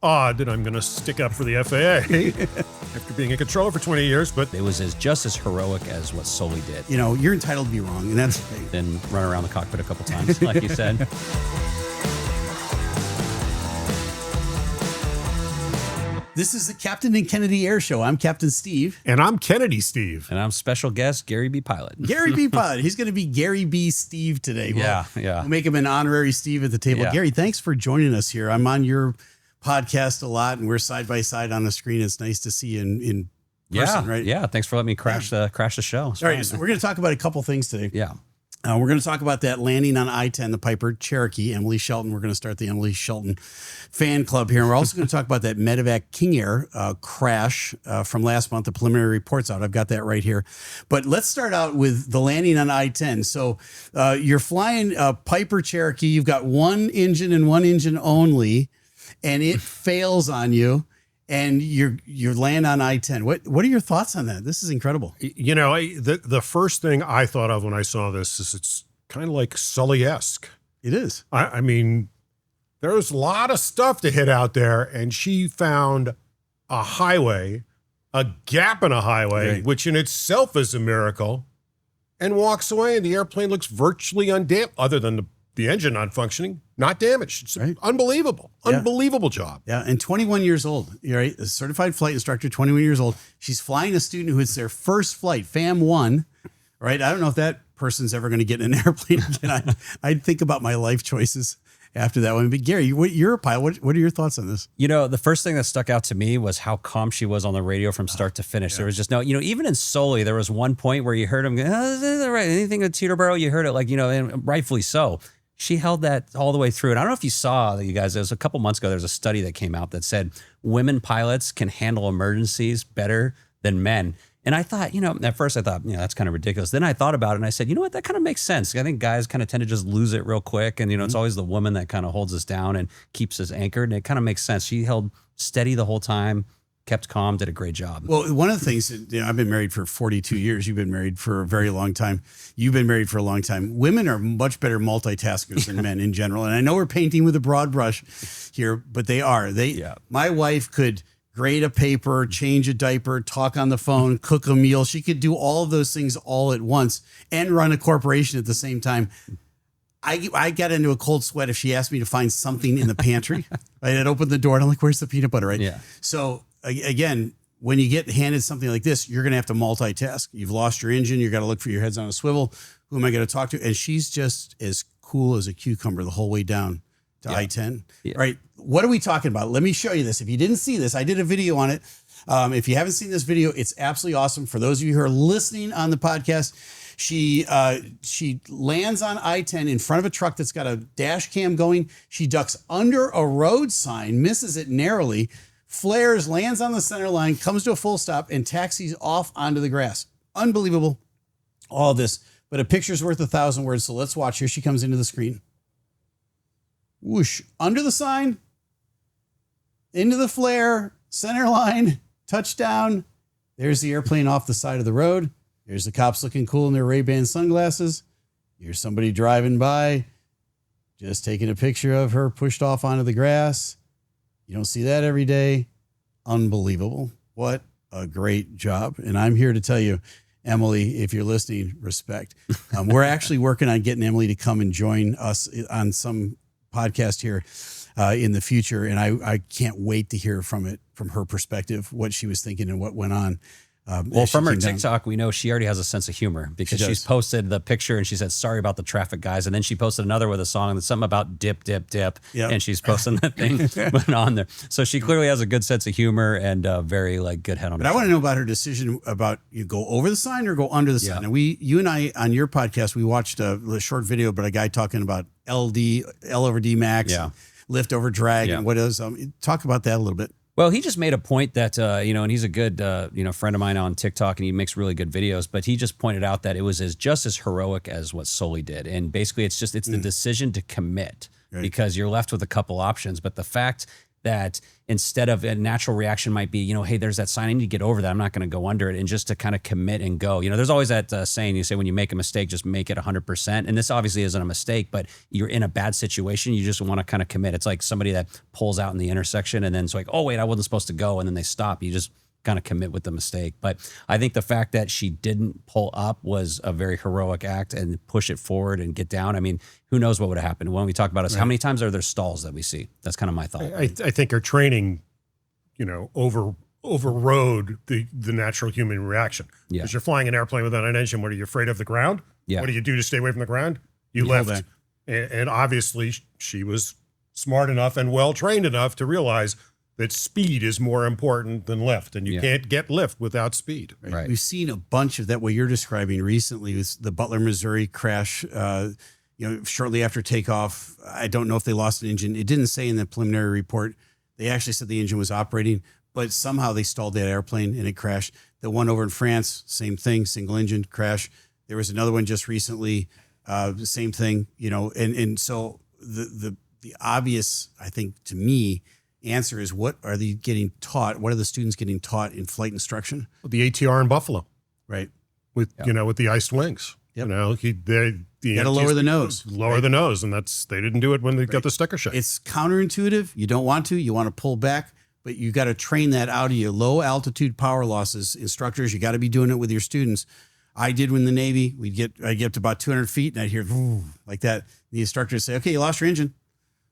odd that I'm going to stick up for the FAA after being a controller for 20 years, but It was just as heroic as what Sully did. You know, you're entitled to be wrong, and that's okay. Then run around the cockpit a couple times, like you said. This is the Captain and Kennedy Air Show. I'm Captain Steve. and I'm Kennedy Steve. And I'm special guest Garybpilot. Garybpilot. He's going to be Gary B. Steve today. Yeah. We'll make him an honorary Steve at the table. Yeah. Gary, thanks for joining us here. I'm on your podcast a lot, and we're side by side on the screen. It's nice to see you in person, right? Yeah. Thanks for letting me crash the show. It's All right, fun. so we're going to talk about a couple things today. Yeah. We're going to talk about that landing on I-10, the Piper Cherokee, Emily Shelton. We're going to start the Emily Shelton fan club here. And we're also going to talk about that Medevac King Air crash from last month. The preliminary report's out. I've got that right here. But let's start out with the landing on I-10. So you're flying a Piper Cherokee. You've got one engine and one engine only, and it fails on you. And you land on I-10. What are your thoughts on that? This is incredible. You know, the first thing I thought of when I saw this is it's kind of like Sully-esque. It is. I mean, there's a lot of stuff to hit out there, and she found a highway, a gap in a highway, Right. which in itself is a miracle, and walks away, and the airplane looks virtually undamaged, other than the engine not functioning, not damaged. It's Right. unbelievable. Yeah. Unbelievable job. Yeah, and 21 years old, right? A certified flight instructor, 21 years old. She's flying a student who it's their first flight, FAM 1, right? I don't know if that person's ever going to get in an airplane again. I'd think about my life choices after that one. But Gary, you're a pilot. What are your thoughts on this? You know, the first thing that stuck out to me was how calm she was on the radio from start to finish. There was just no, even in Sully, there was one point where you heard him go, oh, is that right? Anything at Teterboro, you heard it like, and rightfully so. She held that all the way through. And I don't know if you saw, you guys, it was a couple months ago, there was a study that came out that said women pilots can handle emergencies better than men. And I thought, at first I thought, that's kind of ridiculous. Then I thought about it and I said, you know what, that kind of makes sense. I think guys kind of tend to just lose it real quick. And, it's always the woman that kind of holds us down and keeps us anchored. And it kind of makes sense. She held steady the whole time, kept calm, did a great job. Well, one of the things, I've been married for 42 years. You've been married for a very long time. You've been married for a long time. Women are much better multitaskers than men in general. And I know we're painting with a broad brush here, but they are. My wife could grade a paper, change a diaper, talk on the phone, cook a meal. She could do all of those things all at once and run a corporation at the same time. I got into a cold sweat if she asked me to find something in the pantry. I'd open the door and I'm like, where's the peanut butter, right? Yeah. So again, when you get handed something like this, you're going to have to multitask. You've lost your engine. You got to look for your heads on a swivel. Who am I going to talk to? And she's just as cool as a cucumber the whole way down to I-10. Yeah. Right. What are we talking about? Let me show you this. If you didn't see this, I did a video on it. If you haven't seen this video, it's absolutely awesome. For those of you who are listening on the podcast, she lands on I-10 in front of a truck that's got a dash cam going. She ducks under a road sign, misses it narrowly, flares, lands on the center line, comes to a full stop, and taxis off onto the grass. Unbelievable, all this. But a picture's worth 1,000 words, so let's watch. Here she comes into the screen. Whoosh, under the sign, into the flare, center line, touchdown. There's the airplane off the side of the road. There's the cops looking cool in their Ray-Ban sunglasses. Here's somebody driving by, just taking a picture of her pushed off onto the grass. You don't see that every day. Unbelievable. What a great job. And I'm here to tell you, Emily, if you're listening, respect. We're actually working on getting Emily to come and join us on some podcast here in the future. And I can't wait to hear from her perspective, what she was thinking and what went on. Well, from her TikTok, we know she already has a sense of humor because she's posted the picture and she said, sorry about the traffic, guys. And then she posted another with a song that's something about dip, dip, dip. Yep. And she's posting that thing on there. So she clearly has a good sense of humor and very good head on. But I want to know about her decision about you go over the sign or go under the sign. And you and I, on your podcast, we watched a short video about a guy talking about L over D max, lift over drag, and what is, talk about that a little bit. Well, he just made a point that, and he's a good, friend of mine on TikTok, and he makes really good videos, but he just pointed out that it was just as heroic as what Sully did. And basically it's the decision to commit because you're left with a couple options. But the fact that instead of a natural reaction might be, you know, hey, there's that sign, I need to get over that. I'm not going to go under it. And just to kind of commit and go, you know, there's always that saying, you say, when you make a mistake, just make it 100%. And this obviously isn't a mistake, but you're in a bad situation. You just want to kind of commit. It's like somebody that pulls out in the intersection and then it's like, oh wait, I wasn't supposed to go. And then they stop. You just kind of commit with the mistake. But I think the fact that she didn't pull up was a very heroic act and push it forward and get down. I mean, who knows what would have happened when we talk about us? How many times are there stalls that we see? That's kind of my thought. I think her training, you know, overrode the natural human reaction. Yeah. Because you're flying an airplane without an engine. What, are you afraid of the ground? Yeah. What do you do to stay away from the ground? You lift. And obviously she was smart enough and well-trained enough to realize that speed is more important than lift, and you can't get lift without speed. Right. We've seen a bunch of that, what you're describing recently was the Butler, Missouri crash, you know, shortly after takeoff. I don't know if they lost an engine. It didn't say in the preliminary report. They actually said the engine was operating, but somehow they stalled that airplane and it crashed. The one over in France, same thing, single engine crash. There was another one just recently, the same thing, you know, and so the obvious, I think, to me, answer is, what are they getting taught? What are the students getting taught in flight instruction? The ATR in Buffalo, right? With you know, with the iced wings. Yep. You know, You got to lower the nose. Lower the nose, and they didn't do it when they got the sticker shock. It's counterintuitive. You don't want to. You want to pull back, but you got to train that out of you. Low altitude power losses, instructors, you got to be doing it with your students. I did in the Navy. I'd get up to about 200 feet, and I'd hear like that. The instructor would say, "Okay, you lost your engine.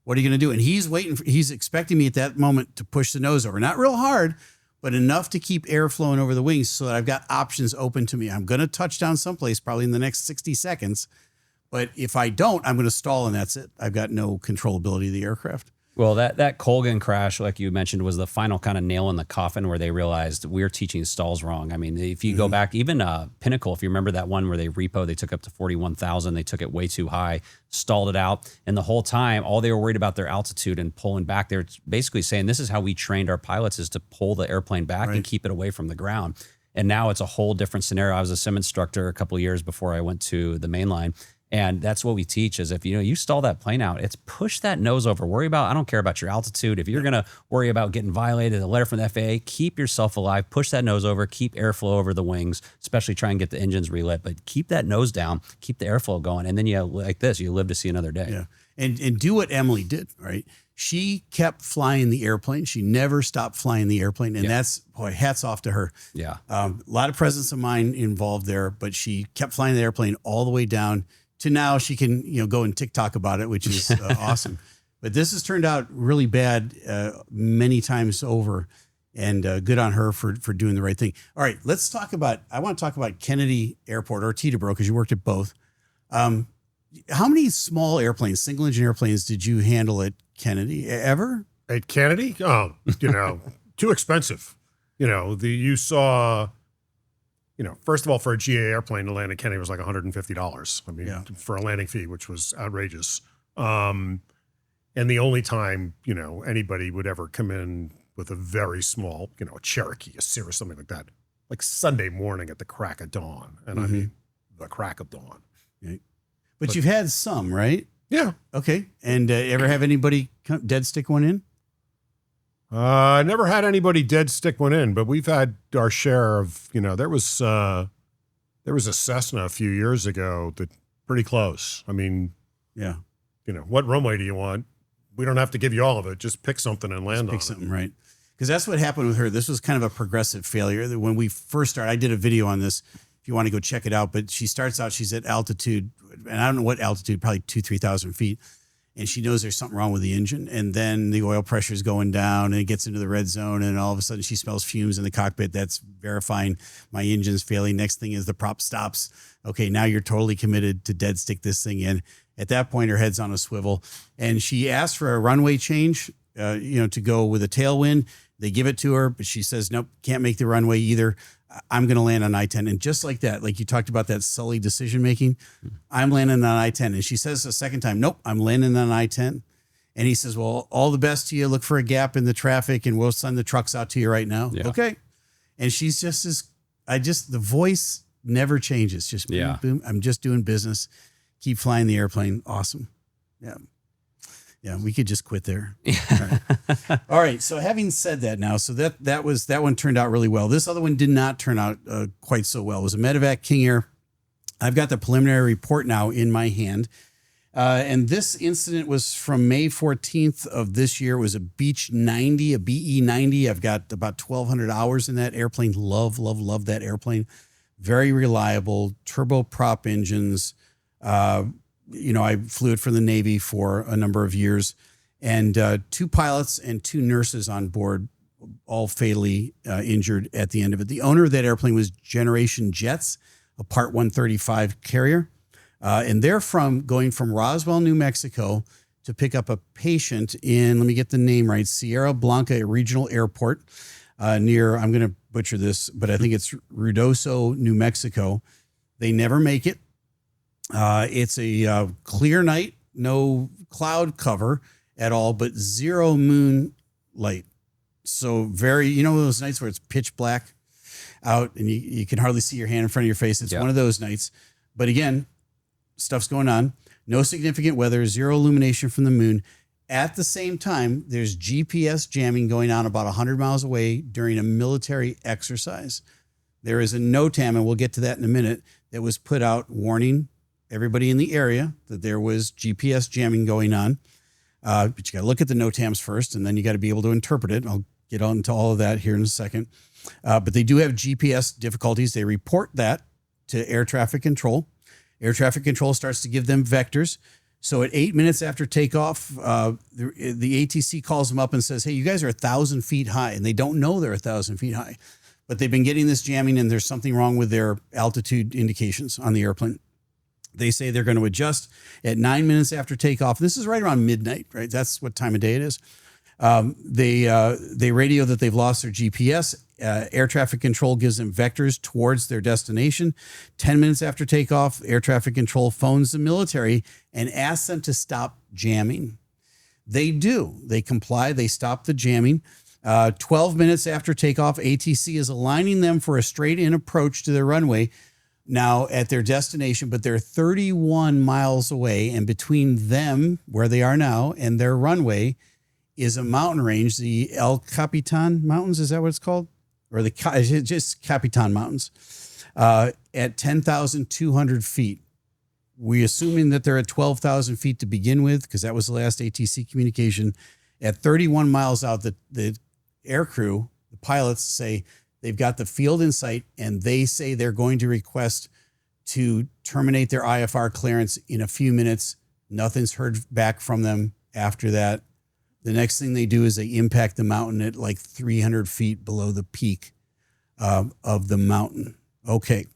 What are you going to do?" And he's expecting me at that moment to push the nose over. Not real hard, but enough to keep air flowing over the wings so that I've got options open to me. I'm going to touch down someplace probably in the next 60 seconds. But if I don't, I'm going to stall, and that's it. I've got no controllability of the aircraft. Well, that Colgan crash, like you mentioned, was the final kind of nail in the coffin where they realized we're teaching stalls wrong. I mean, if you go back, even Pinnacle, if you remember that one where they took up to 41,000, they took it way too high, stalled it out. And the whole time, all they were worried about their altitude and pulling back. They're basically saying, this is how we trained our pilots, is to pull the airplane back and keep it away from the ground. And now it's a whole different scenario. I was a sim instructor a couple of years before I went to the mainline. And that's what we teach is, if you stall that plane out, it's push that nose over. I don't care about your altitude. If you're going to worry about getting violated, a letter from the FAA, keep yourself alive, push that nose over, keep airflow over the wings, especially try and get the engines relit, but keep that nose down, keep the airflow going. And then you live to see another day. Yeah. And do what Emily did, right? She kept flying the airplane. She never stopped flying the airplane. And that's, boy, hats off to her. Yeah. A lot of presence of mind involved there, but she kept flying the airplane all the way down to now she can, go and TikTok about it, which is awesome. But this has turned out really bad many times over, and good on her for doing the right thing. All right, I want to talk about Kennedy Airport or Teterboro, because you worked at both. How many small airplanes, single engine airplanes, did you handle at Kennedy ever? At Kennedy? Oh, too expensive. You saw, first of all, for a GA airplane to land at Kennedy was like $150. I mean, for a landing fee, which was outrageous. And the only time, anybody would ever come in with a very small, a Cherokee, a Cirrus, something like that, like Sunday morning at the crack of dawn. And I mean, the crack of dawn. Right. But you've had some, right? Yeah. Okay. And ever have anybody dead stick one in? I never had anybody dead stick one in, but we've had our share of, there was a Cessna a few years ago that pretty close. I mean, yeah. What runway do you want? We don't have to give you all of it. Just pick something and land on it. Pick something, right? Because that's what happened with her. This was kind of a progressive failure. When we first started, I did a video on this if you want to go check it out, but she starts out, she's at altitude, and I don't know what altitude, probably 2,000-3,000 feet. And she knows there's something wrong with the engine. And then the oil pressure is going down and it gets into the red zone. And all of a sudden she smells fumes in the cockpit. That's verifying my engine's failing. Next thing is the prop stops. Okay, now you're totally committed to dead stick this thing in. At that point, her head's on a swivel. And she asked for a runway change, to go with a tailwind. They give it to her, but she says, nope, can't make the runway either. I'm going to land on I-10. And just like that, like you talked about that Sully decision-making, I'm landing on I-10. And she says a second time, nope, I'm landing on I-10. And he says, well, all the best to you. Look for a gap in the traffic and we'll send the trucks out to you right now. Yeah. Okay. And she's the voice never changes. Just boom, boom. I'm just doing business. Keep flying the airplane. Awesome. Yeah. Yeah, we could just quit there. All right. So having said that now, so that one turned out really well. This other one did not turn out quite so well. It was a medevac King Air. I've got the preliminary report now in my hand. And this incident was from May 14th of this year. It was a Beech 90, a BE 90. I've got about 1,200 hours in that airplane. Love that airplane. Very reliable, turboprop engines. I flew it for the Navy for a number of years, and 2 pilots and 2 nurses on board, all fatally injured at the end of it. The owner of that airplane was Generation Jets, a Part 135 carrier. And they're going from Roswell, New Mexico to pick up a patient in, let me get the name right, Sierra Blanca Regional Airport near, I'm going to butcher this, but I think it's Ruidoso, New Mexico. They never make it. It's a clear night, no cloud cover at all, but 0 moonlight. So very, those nights where it's pitch black out and you can hardly see your hand in front of your face. It's one of those nights. But again, stuff's going on. No significant weather, 0 illumination from the moon. At the same time, there's GPS jamming going on about 100 miles away during a military exercise. There is a NOTAM, and we'll get to that in a minute, that was put out warning everybody in the area that there was GPS jamming going on. But you got to look at the NOTAMs first, and then you got to be able to interpret it. I'll get on to all of that here in a second. But they do have GPS difficulties. They report that to air traffic control. Air traffic control starts to give them vectors. So at 8 minutes after takeoff, the ATC calls them up and says, hey, you guys are 1,000 feet high. And they don't know they're 1,000 feet high. But they've been getting this jamming, and there's something wrong with their altitude indications on the airplane. They say they're going to adjust at 9 minutes after takeoff. This is right around midnight, right? That's what time of day it is. They radio that they've lost their GPS. Air traffic control gives them vectors towards their destination. 10 minutes after takeoff, air traffic control phones the military and asks them to stop jamming. They do. They comply. They stop the jamming. 12 minutes after takeoff, ATC is aligning them for a straight-in approach to their runway now at their destination, but they're 31 miles away, and between them, where they are now, and their runway is a mountain range, the El Capitan Mountains, is that what it's called? Or just Capitan Mountains, at 10,200 feet. We're assuming that they're at 12,000 feet to begin with, because that was the last ATC communication. At 31 miles out, the air crew, the pilots say they've got the field in sight, and they say they're going to request to terminate their IFR clearance in a few minutes. Nothing's heard back from them after that. The next thing they do is they impact the mountain at like 300 feet below the peak of the mountain. Okay.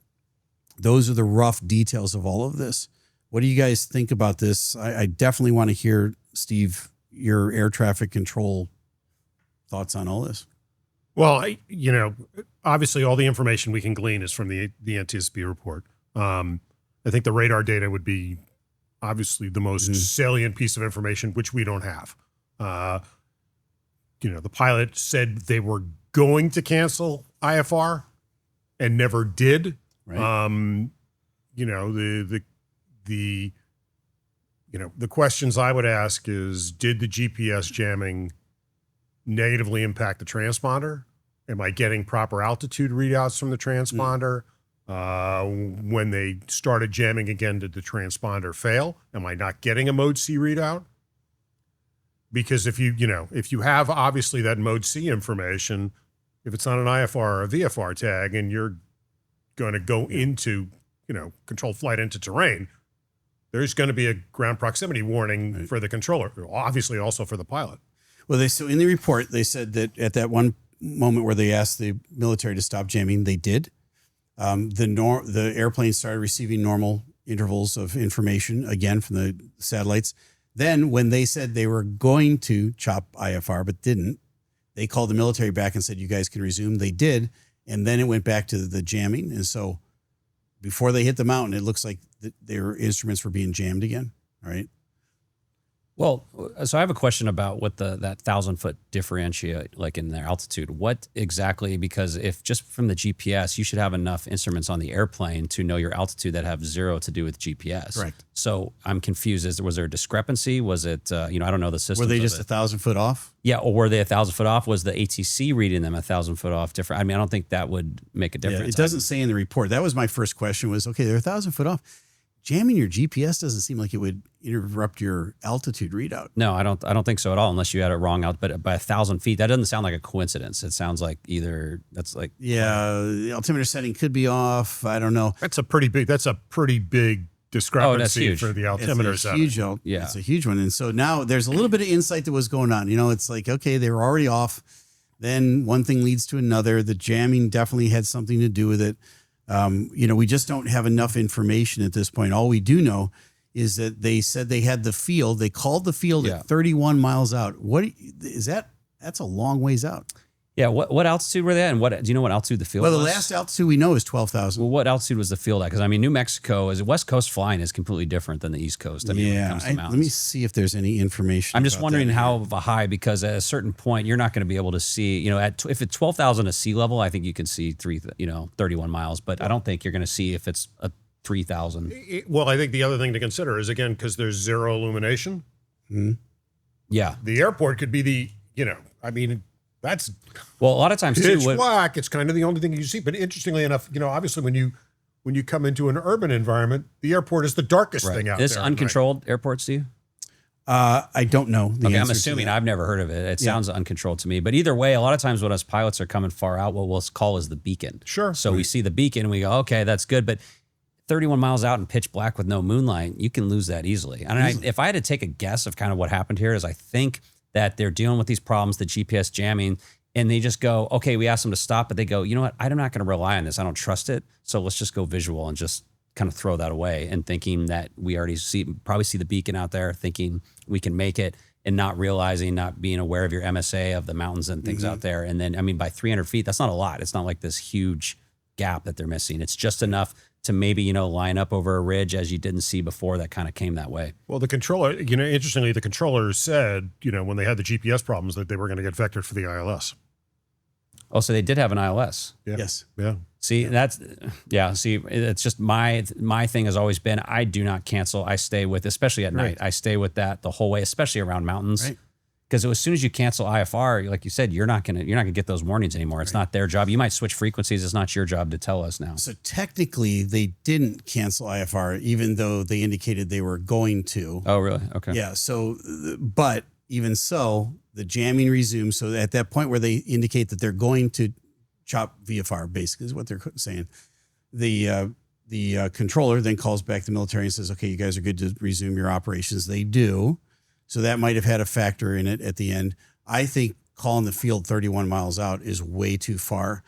Those are the rough details of all of this. What do you guys think about this? I definitely want to hear, Steve, your air traffic control thoughts on all this. Well, obviously all the information we can glean is from the NTSB report. I think the radar data would be obviously the most salient piece of information, which we don't have. The pilot said they were going to cancel IFR and never did. Right. The questions I would ask is, did the GPS jamming negatively impact the transponder? Am I getting proper altitude readouts from the transponder? When they started jamming again, did the transponder fail? Am I not getting a mode C readout? Because if you have obviously that mode C information, if it's not an IFR or a VFR tag and you're going to go into, control flight into terrain, there's going to be a ground proximity warning for the controller, obviously also for the pilot. Well, so in the report, they said that at that one moment where they asked the military to stop jamming, they did. The airplane started receiving normal intervals of information, again, from the satellites. Then when they said they were going to chop IFR but didn't, they called the military back and said, you guys can resume. They did. And then it went back to the jamming. And so before they hit the mountain, it looks like their instruments were being jammed again. All right. Well, so I have a question about what that 1,000-foot differentiate like in their altitude. What exactly? Because if just from the GPS, you should have enough instruments on the airplane to know your altitude that have zero to do with GPS. Correct. So I'm confused. Was there a discrepancy? Was it I don't know the system. Were they just 1,000 foot off? Yeah, or were they 1,000 foot off? Was the ATC reading them 1,000 foot off different? I mean, I don't think that would make a difference. Yeah, it doesn't say in the report. That was my first question was, okay, they're 1,000 foot off. Jamming your GPS doesn't seem like it would interrupt your altitude readout. No, I don't think so at all, unless you had it wrong out. But by 1,000 feet, that doesn't sound like a coincidence. It sounds like either that's like the altimeter setting could be off. I don't know. That's a pretty big discrepancy huge. for the altimeter It's a setting. huge, it's a huge one. And so now there's a little bit of insight that was going on. It's like, okay, they were already off. Then one thing leads to another. The jamming definitely had something to do with it. We just don't have enough information at this point. All we do know is that they said they had the field. They called the field at 31 miles out. What is that? That's a long ways out. Yeah. What altitude were they at? And do you know what altitude the field was? Well, the last altitude we know is 12,000. Well, what altitude was the field at? Because I mean, New Mexico West Coast flying is completely different than the East Coast. I mean, when it comes to mountains. Let me see if there's any information. I'm just wondering how high, because at a certain point you're not going to be able to see. If it's 12,000 at sea level, I think you can see 31 miles. But I don't think you're going to see if it's a 3,000. Well, I think the other thing to consider is, again, because there's zero illumination. Mm-hmm. Yeah, the airport could be that's a lot of times pitch too. black. It's kind of the only thing you see. But interestingly enough, obviously when you come into an urban environment, the airport is the darkest thing out This there. uncontrolled airport, Steve? I don't know. I'm assuming. I've never heard of it. It sounds uncontrolled to me. But either way, a lot of times when us pilots are coming far out, what we'll call is the beacon. Sure. So we see the beacon and we go, okay, that's good. But 31 miles out in pitch black with no moonlight, you can lose that easily. And if I had to take a guess of kind of what happened here is I think that they're dealing with these problems, the GPS jamming, and they just go, okay, we asked them to stop, but they go, you know what? I'm not going to rely on this. I don't trust it. So let's just go visual and just kind of throw that away, and thinking that we already probably see the beacon out there, thinking we can make it, and not realizing, not being aware of your MSA of the mountains and things out there. And then, by 300 feet, that's not a lot. It's not like this huge gap that they're missing. It's just enough to maybe, line up over a ridge as you didn't see before that kind of came that way. Well, the controller, interestingly, the controller said, when they had the GPS problems, that they were going to get vectored for the ILS. Oh, so they did have an ILS. Yeah. Yes. Yeah. See, it's just my thing has always been, I do not cancel. I stay with, especially at night, I stay with that the whole way, especially around mountains. Right. Because as soon as you cancel IFR, like you said, you're not gonna get those warnings anymore. It's not their job. You might switch frequencies. It's not your job to tell us now. So technically, they didn't cancel IFR, even though they indicated they were going to. Oh, really? Okay. Yeah. So, but even so, the jamming resumes. So at that point where they indicate that they're going to chop VFR, basically is what they're saying. The controller then calls back the military and says, "Okay, you guys are good to resume your operations." They do. So that might have had a factor in it at the end. I think calling the field 31 miles out is way too far,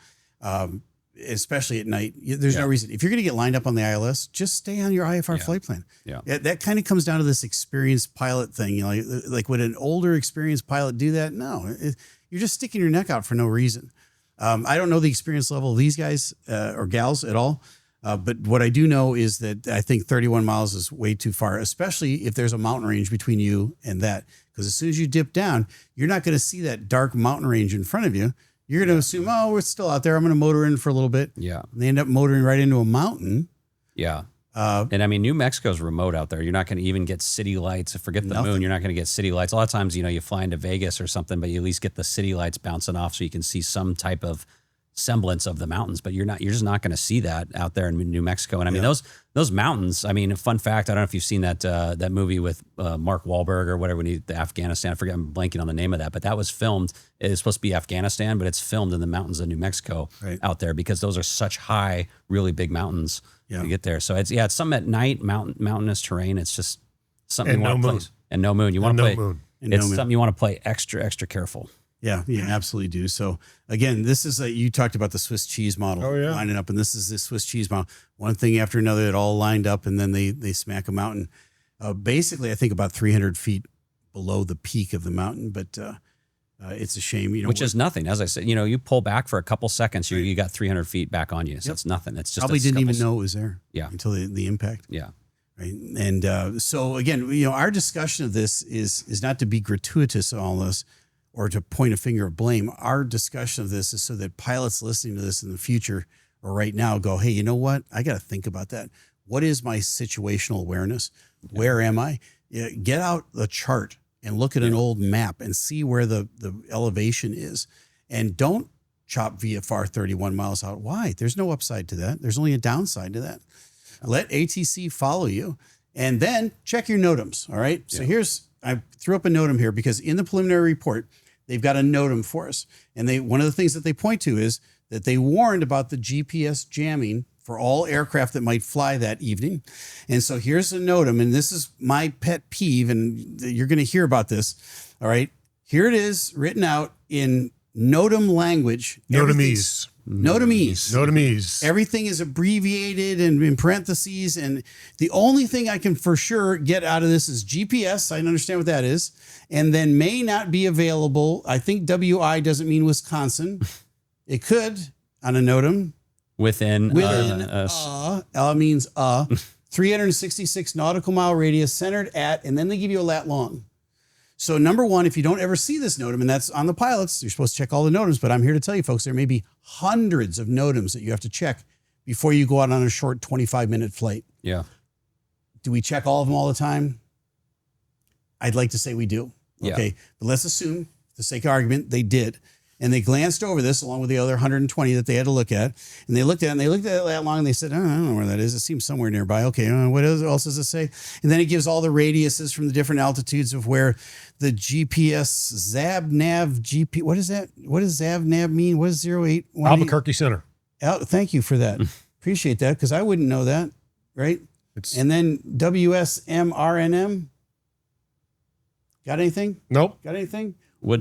especially at night. There's no reason. If you're going to get lined up on the ILS, just stay on your IFR flight plan. Yeah. That kind of comes down to this experienced pilot thing. Like would an older experienced pilot do that? No, you're just sticking your neck out for no reason. I don't know the experience level of these guys or gals at all. But what I do know is that I think 31 miles is way too far, especially if there's a mountain range between you and that. Because as soon as you dip down, you're not going to see that dark mountain range in front of you. You're going to assume, oh, we're still out there. I'm going to motor in for a little bit. Yeah. And they end up motoring right into a mountain. Yeah. And New Mexico's remote out there. You're not going to even get city lights. Forget the moon. You're not going to get city lights. A lot of times, you fly into Vegas or something, but you at least get the city lights bouncing off so you can see some type of semblance of the mountains, but you're just not going to see that out there in New Mexico. And those mountains, fun fact, I don't know if you've seen that movie with Mark Wahlberg or whatever, the Afghanistan, I forget, I'm blanking on the name of that, but that was filmed, it's supposed to be Afghanistan, but it's filmed in the mountains of New Mexico out there, because those are such high, really big mountains to get there. So it's something at night, mountainous terrain. It's just something you want to play. And no moon. You want to play. It's something you want to play extra, extra careful. Yeah, you absolutely do. So again, this is you talked about the Swiss cheese model lining up, and this is the Swiss cheese model. One thing after another, it all lined up, and then they smack a mountain. Basically, I think about 300 feet below the peak of the mountain, but it's a shame. Which is nothing. As I said, you pull back for a couple seconds, you got 300 feet back on you. So it's nothing. It's just probably didn't even know it was there. Yeah, until the impact. Yeah. Right. And so again, you know, our discussion of this is not to be gratuitous on all this or to point a finger of blame. Our discussion of this is so that pilots listening to this in the future or right now go, hey, you know what? I got to think about that. What is my situational awareness? Where am I? Get out the chart and look at an old map and see where the elevation is. And don't chop VFR 31 miles out. Why? There's no upside to that. There's only a downside to that. Let ATC follow you and then check your NOTAMs. All right. So I threw up a NOTAM here because in the preliminary report, they've got a NOTAM for us. And one of the things that they point to is that they warned about the GPS jamming for all aircraft that might fly that evening. And so here's a NOTAM, and this is my pet peeve, and you're going to hear about this. All right. Here it is written out in NOTAM language. NOTAMese. NOTAMese. Everything is abbreviated and in parentheses. And the only thing I can for sure get out of this is GPS. I understand what that is. And then may not be available. I think WI doesn't mean Wisconsin. It could on a NOTAM. Within means 366 nautical mile radius centered at, and then they give you a lat long. So number one, if you don't ever see this NOTAM, and that's on the pilots, you're supposed to check all the NOTAMs, but I'm here to tell you folks, there may be hundreds of NOTAMs that you have to check before you go out on a short 25-minute flight. Yeah. Do we check all of them all the time? I'd like to say we do. Okay. Yeah. But let's assume, for the sake of argument, they did. And they glanced over this along with the other 120 that they had to look at. And they looked at it and they looked at it that long and they said, oh, I don't know where that is. It seems somewhere nearby. Okay, what else does it say? And then it gives all the radiuses from the different altitudes of where the GPS ZAB-NAV GP. What is that? What does ZAB-NAV mean? What is 0818? Albuquerque Center. Thank you for that. Appreciate that because I wouldn't know that, right? And then WSMRNM. Got anything? Nope. Got anything?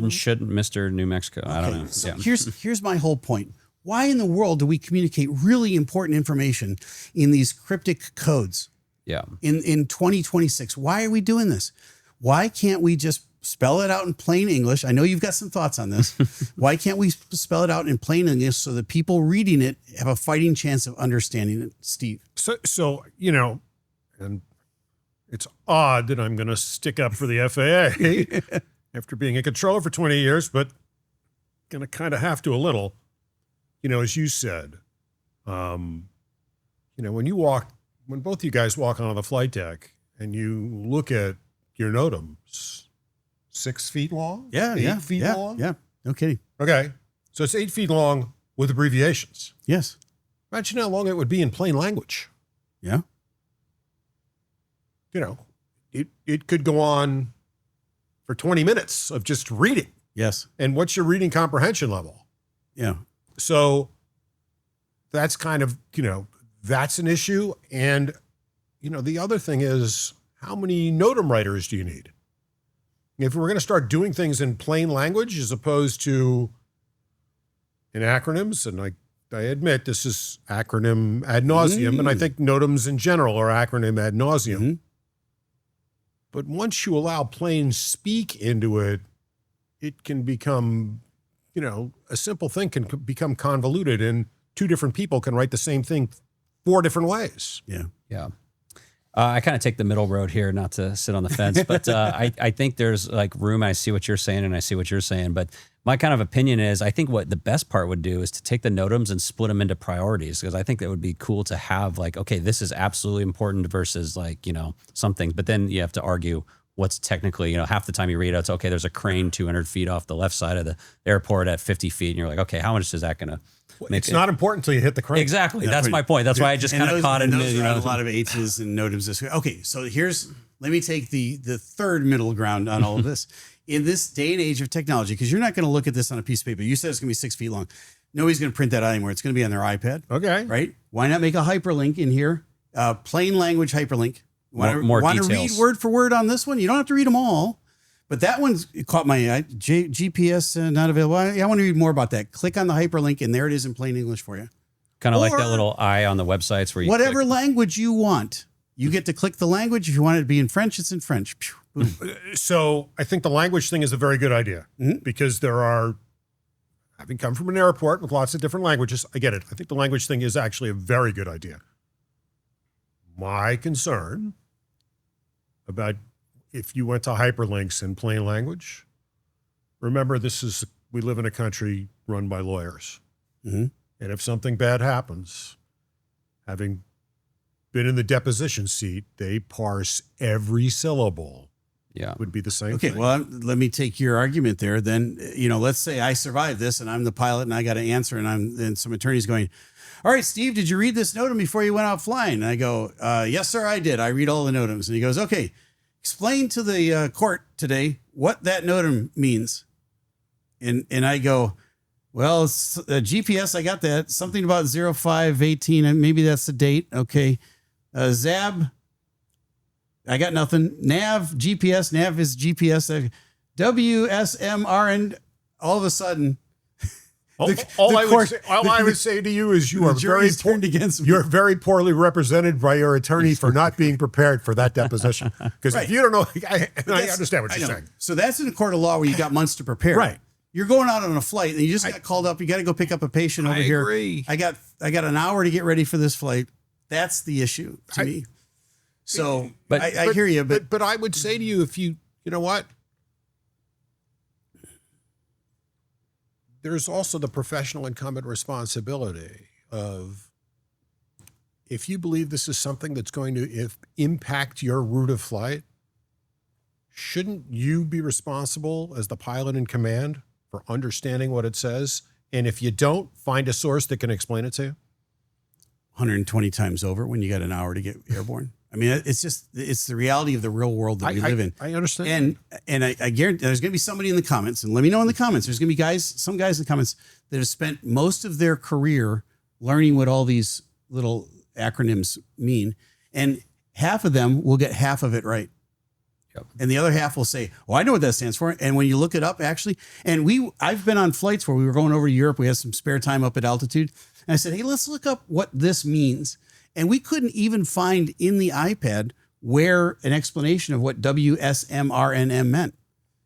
Shouldn't, Mr. New Mexico. I don't know. So here's my whole point. Why in the world do we communicate really important information in these cryptic codes? Yeah. In 2026, why are we doing this? Why can't we just spell it out in plain English? I know you've got some thoughts on this. Why can't we spell it out in plain English so that people reading it have a fighting chance of understanding it, Steve? So you know, and it's odd that I'm going to stick up for the FAA. After being a controller for 20 years, but going to kind of have to a little, you know, as you said, you know, when both of you guys walk onto the flight deck and you look at your NOTAMs, 6 feet long? 8 feet long? Yeah, no kidding. Okay, so it's 8 feet long with abbreviations. Yes. Imagine how long it would be in plain language. Yeah. You know, it could go on for 20 minutes of just reading. Yes. And what's your reading comprehension level? Yeah. So that's kind of, you know, that's an issue. And, you know, the other thing is, how many NOTAM writers do you need? If we're going to start doing things in plain language as opposed to in acronyms, and I admit this is acronym ad nauseum, and I think NOTAMs in general are acronym ad nauseum. Mm-hmm. But once you allow plain speak into it, it can become, you know, a simple thing can become convoluted and 2 different people can write the same thing 4 different ways. Yeah. Yeah. I kind of take the middle road here, not to sit on the fence, but I think there's like room. I see what you're saying and I see what you're saying, but my kind of opinion is I think what the best part would do is to take the NOTAMs and split them into priorities, because I think that would be cool to have like, okay, this is absolutely important versus like, you know, some things, but then you have to argue what's technically, you know, half the time you read it, it's okay, there's a crane 200 feet off the left side of the airport at 50 feet. And you're like, okay, how much is that going to make? It's not important until you hit the crane. Exactly. That's my point. That's why I just kind of caught it. You know, a lot of H's and NOTAMs this way. Okay. So let me take the third middle ground on all of this. In this day and age of technology, because you're not going to look at this on a piece of paper. You said it's going to be 6 feet long. Nobody's going to print that out anymore. It's going to be on their iPad. Okay. Right? Why not make a hyperlink in here? Plain language hyperlink. More Want to details. read word for word on this one? You don't have to read them all. But that one's caught my eye. GPS not available. I want to read more about that. Click on the hyperlink, and there it is in plain English for you. Kind of like that little eye on the websites where you whatever click. Language you want. You get to click the language. If you want it to be in French, it's in French. Boom. So I think the language thing is a very good idea because there are, having come from an airport with lots of different languages, I get it. I think the language thing is actually a very good idea. My concern about if you went to hyperlinks in plain language. Remember, we live in a country run by lawyers. Mm-hmm. And if something bad happens, having been in the deposition seat, they parse every syllable. Yeah. Would be the same Okay, thing. well, let me take your argument there. Then, let's say I survived this and I'm the pilot and I got to answer and some attorney's going, all right, Steve, did you read this NOTAM before you went out flying? And I go, yes, sir, I did. I read all the NOTAMs. And he goes, okay, explain to the court today what that NOTAM means. And I go, well, it's GPS, I got that. Something about 0518, and maybe that's the date. Okay. ZAB, I got nothing. Nav is GPS. WSMR, and all of a sudden, all I would say to you is you are you're very poorly represented by your attorney for not being prepared for that deposition. Because if you don't know, I understand what you're saying. So that's in a court of law where you got months to prepare. Right. You're going out on a flight and you just got called up. You got to go pick up a patient over here. Agree. I got an hour to get ready for this flight. That's the issue to me. So, but I hear you, but I would say to you, if you know what, there's also the professional incumbent responsibility of, if you believe this is something that's going to impact your route of flight, shouldn't you be responsible as the pilot in command for understanding what it says? And if you don't, find a source that can explain it to you. 120 times over when you got an hour to get airborne. I mean, it's the reality of the real world that we live in. I understand. And I guarantee there's going to be somebody in the comments, and let me know in the comments. There's going to be some guys in the comments that have spent most of their career learning what all these little acronyms mean. And half of them will get half of it right. Yep. And the other half will say, "Oh, I know what that stands for." And when you look it up, actually, I've been on flights where we were going over to Europe. We had some spare time up at altitude. And I said, "Hey, let's look up what this means." And we couldn't even find in the iPad where an explanation of what WSMRNM meant.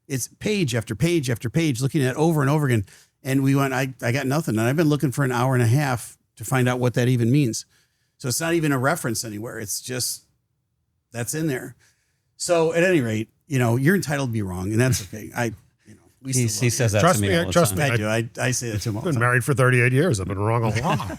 It's page after page after page, looking at it over and over again. And we went, I got nothing. And I've been looking for an hour and a half to find out what that even means. So it's not even a reference anywhere. It's just, that's in there. So at any rate, you're entitled to be wrong, and that's okay. He says that Trust to me. me, All the trust time. me. I do. I say that to him all I've the been time. married for 38 years. I've been wrong a lot.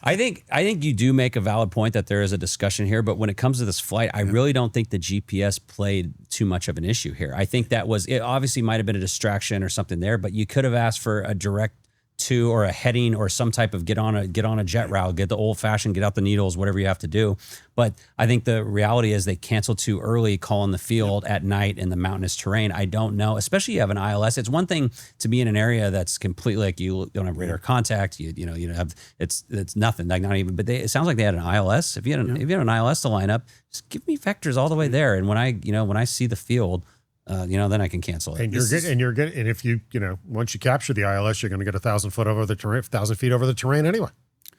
I think you do make a valid point that there is a discussion here, but when it comes to this flight, I really don't think the GPS played too much of an issue here. I think it obviously might have been a distraction or something there, but you could have asked for a direct to or a heading or some type of get on a jet route, get the old fashioned, get out the needles, whatever you have to do. But I think the reality is they canceled too early, calling the field at night in the mountainous terrain. I don't know, especially you have an ILS. It's one thing to be in an area that's completely like you don't have radar contact. You have it's nothing, like not even. But it sounds like they had an ILS. If you had an ILS to line up, just give me vectors all the way there. And when I see the field. Then I can cancel it. And if you once you capture the ILS, you're going to get 1,000 feet over the terrain anyway.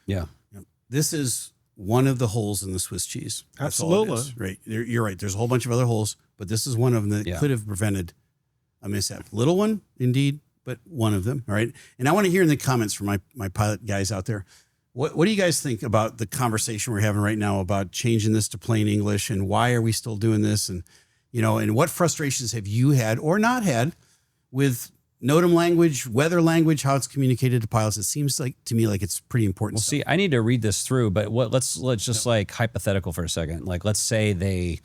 Yeah. This is one of the holes in the Swiss cheese. That's Absolutely. all it is. Right. You're right. There's a whole bunch of other holes, but this is one of them that could have prevented a mishap. Little one, indeed, but one of them. All right. And I want to hear in the comments from my pilot guys out there. What do you guys think about the conversation we're having right now about changing this to plain English, and why are we still doing this? And and what frustrations have you had or not had with NOTAM language, weather language, how it's communicated to pilots? It seems like to me like it's pretty important. Well, see, I need to read this through, but let's just like hypothetical for a second. Like, let's say the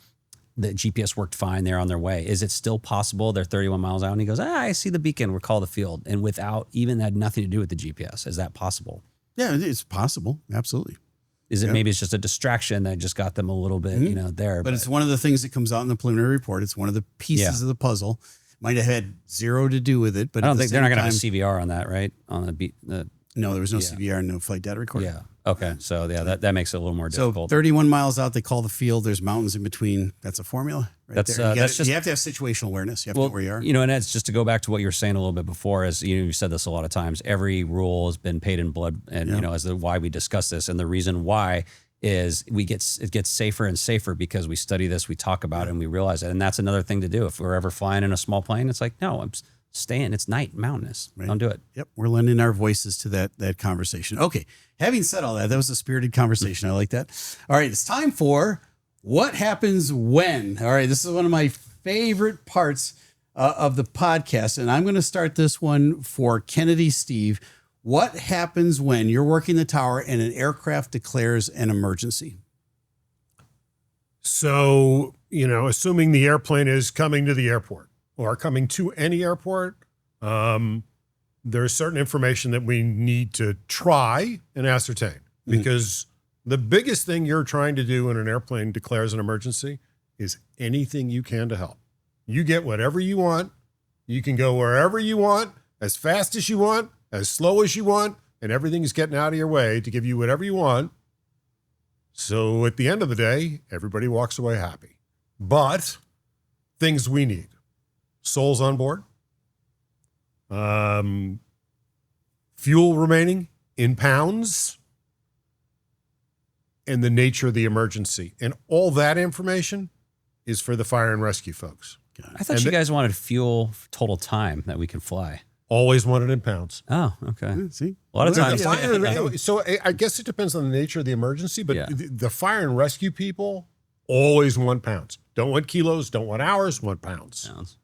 GPS worked fine. They're on their way. Is it still possible they're 31 miles out and he goes, I see the beacon, we're called the field, and without even had nothing to do with the GPS? Is that possible? Yeah, it's possible. Absolutely. Is it maybe it's just a distraction that just got them a little bit, there? But it's one of the things that comes out in the preliminary report. It's one of the pieces of the puzzle. Might have had zero to do with it, but I don't think they're not going to have a CVR on that, right? On the no, there was no CVR, no flight data recorder. Yeah. Okay. So that makes it a little more difficult. So 31 miles out, they call the field. There's mountains in between. That's a formula. Right there. You have to have situational awareness. You have to know where you are. And that's just to go back to what you were saying a little bit before. As you said this a lot of times, every rule has been paid in blood, and as to why we discuss this, and the reason why is it gets safer and safer because we study this, we talk about it, and we realize it. And that's another thing to do. If we're ever flying in a small plane, it's like, no, I'm staying. It's night, mountainous. Right. Don't do it. Yep. We're lending our voices to that conversation. Okay. Having said all that, that was a spirited conversation. I like that. All right. It's time for What happens when? All right, this is one of my favorite parts of the podcast, and I'm going to start this one for Kennedy Steve. What happens when you're working the tower and an aircraft declares an emergency? So, assuming the airplane is coming to the airport or coming to any airport, there's certain information that we need to try and ascertain, because the biggest thing you're trying to do when an airplane declares an emergency is anything you can to help. You get whatever you want. You can go wherever you want, as fast as you want, as slow as you want, and everything is getting out of your way to give you whatever you want. So at the end of the day, everybody walks away happy. But things we need: souls on board, fuel remaining in pounds, and the nature of the emergency. And all that information is for the fire and rescue folks. I thought you guys wanted fuel total time that we can fly. Always wanted in pounds. Oh, okay. See, A lot of times. So I guess it depends on the nature of the emergency, but Yeah. the fire and rescue people always want pounds. Don't want kilos, don't want hours, want pounds. Sounds.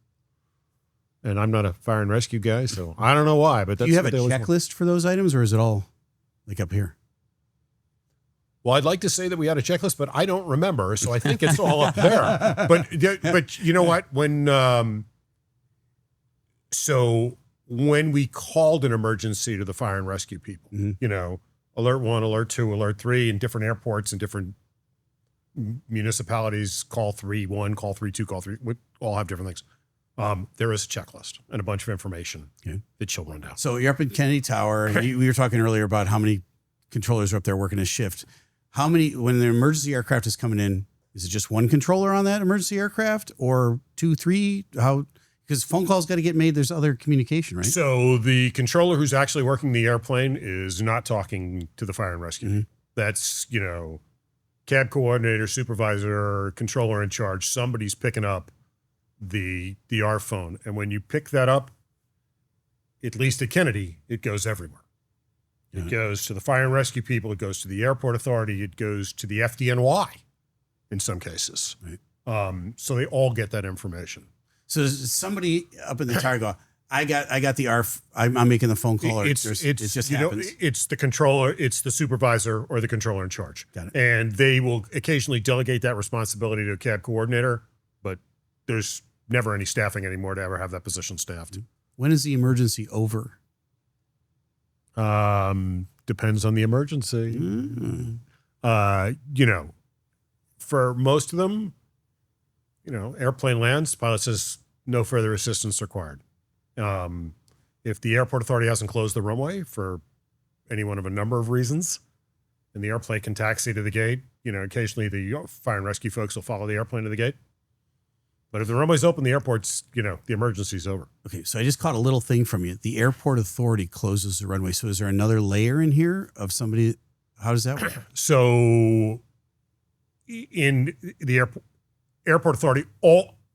And I'm not a fire and rescue guy, so I don't know why, but that's do you have a what they always want. checklist for those items, or is it all like up here? Well, I'd like to say that we had a checklist, but I don't remember, so I think it's all up there. But you know what? When we called an emergency to the fire and rescue people, alert 1, alert 2, alert 3, in different airports and different municipalities, call 3-1, call 3-2, call 3, we all have different things. There is a checklist and a bunch of information that she'll run down. So you're up in Kennedy Tower. We were talking earlier about how many controllers are up there working a shift. How many, when the emergency aircraft is coming in, is it just one controller on that emergency aircraft, or 2, 3? How? Because phone calls got to get made. There's other communication, right? So the controller who's actually working the airplane is not talking to the fire and rescue. That's, cab coordinator, supervisor, controller in charge. Somebody's picking up the R phone. And when you pick that up, at least at Kennedy, it goes everywhere. It goes to the fire and rescue people. It goes to the airport authority. It goes to the FDNY in some cases. Right. So they all get that information. So does somebody up in the tower go, I got the ARF, I'm making the phone call, or it just happens? It's the controller, it's the supervisor or the controller in charge. Got it. And they will occasionally delegate that responsibility to a cab coordinator, but there's never any staffing anymore to ever have that position staffed. When is the emergency over? Depends on the emergency. For most of them, airplane lands, pilot says no further assistance required. If the airport authority hasn't closed the runway for any one of a number of reasons, and the airplane can taxi to the gate, occasionally the fire and rescue folks will follow the airplane to the gate. But if the runway's open, the airport's, the emergency's over. Okay, so I just caught a little thing from you. The airport authority closes the runway. So is there another layer in here of somebody? How does that work? So in the airport authority,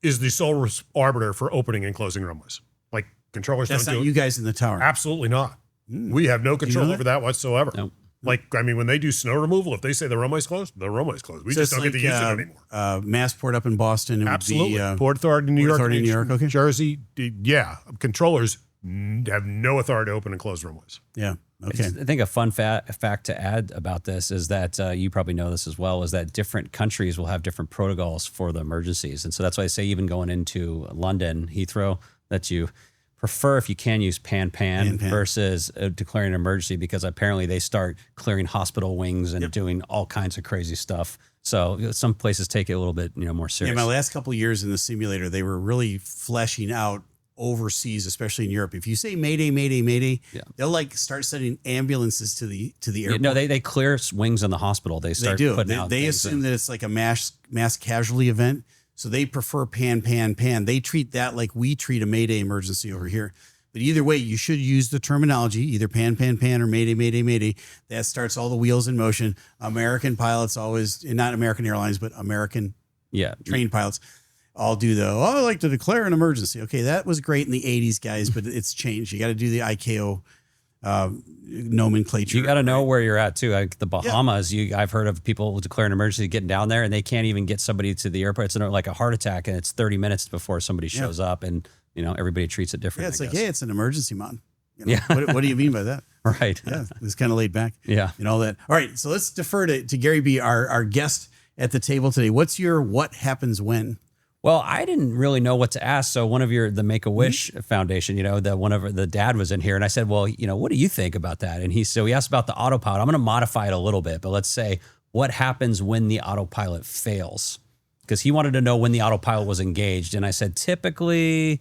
is the sole arbiter for opening and closing runways. Like controllers That's don't not do you it. guys in the tower. Absolutely not. We have no control over that whatsoever. Nope. When they do snow removal, if they say the runway's closed, the runway's closed. We So just it's don't get to use it anymore. Massport up in Boston. It Absolutely. would be, Port Authority in New Port York, Authority in New York, okay. Jersey. Yeah. Controllers have no authority to open and close runways. Yeah. Okay. I think a fun fact to add about this is that you probably know this as well, is that different countries will have different protocols for the emergencies. And so that's why I say even going into London, Heathrow, that you prefer, if you can, use pan versus declaring an emergency, because apparently they start clearing hospital wings and doing all kinds of crazy stuff. So some places take it a little bit more serious. Yeah, my last couple of years in the simulator, they were really fleshing out overseas, especially in Europe. If you say Mayday, Mayday, Mayday, they'll start sending ambulances to the airport. No, they clear wings in the hospital. They start putting out. They assume that it's like a mass casualty event. So they prefer pan. They treat that like we treat a Mayday emergency over here. But either way, you should use the terminology, either pan, or Mayday. That starts all the wheels in motion. American pilots always, not American Airlines, but American trained pilots, all do I like to declare an emergency. Okay, that was great in the 80s, guys, but it's changed. You got to do the ICAO nomenclature. You got to know where you're at too. Like the Bahamas, I've heard of people declare an emergency getting down there and they can't even get somebody to the airport. It's like a heart attack and it's 30 minutes before somebody shows up, and everybody treats it differently. Yeah, it's like, hey, it's an emergency, man. Yeah. What do you mean by that? Right. Yeah, it's kind of laid back. Yeah. And all that. All right, so let's defer to Gary B, our guest at the table today. What's your what happens when? Well, I didn't really know what to ask. So one of the Make-A-Wish Foundation, the dad was in here and I said, well, what do you think about that? And he asked about the autopilot. I'm going to modify it a little bit, but let's say what happens when the autopilot fails? Because he wanted to know when the autopilot was engaged. And I said, typically,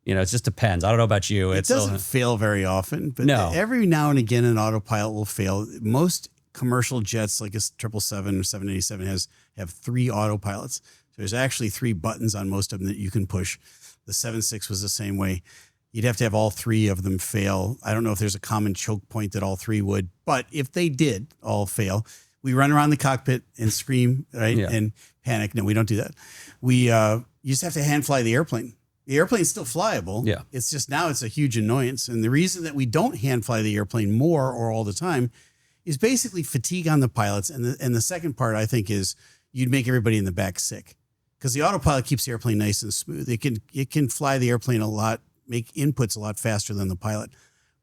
it just depends. I don't know about you. It doesn't fail very often, but no. Every now and again, an autopilot will fail. Most commercial jets like a 777 or 787 have 3 autopilots. There's actually 3 buttons on most of them that you can push. The 767 was the same way. You'd have to have all 3 of them fail. I don't know if there's a common choke point that all 3 would, but if they did all fail, we run around the cockpit and scream, right? Yeah. And panic. No, we don't do that. We you just have to hand fly the airplane. The airplane's still flyable. Yeah. It's just now it's a huge annoyance. And the reason that we don't hand fly the airplane more or all the time is basically fatigue on the pilots. And the second part, I think, is you'd make everybody in the back sick. Because the autopilot keeps the airplane nice and smooth. It can fly the airplane a lot, make inputs a lot faster than the pilot.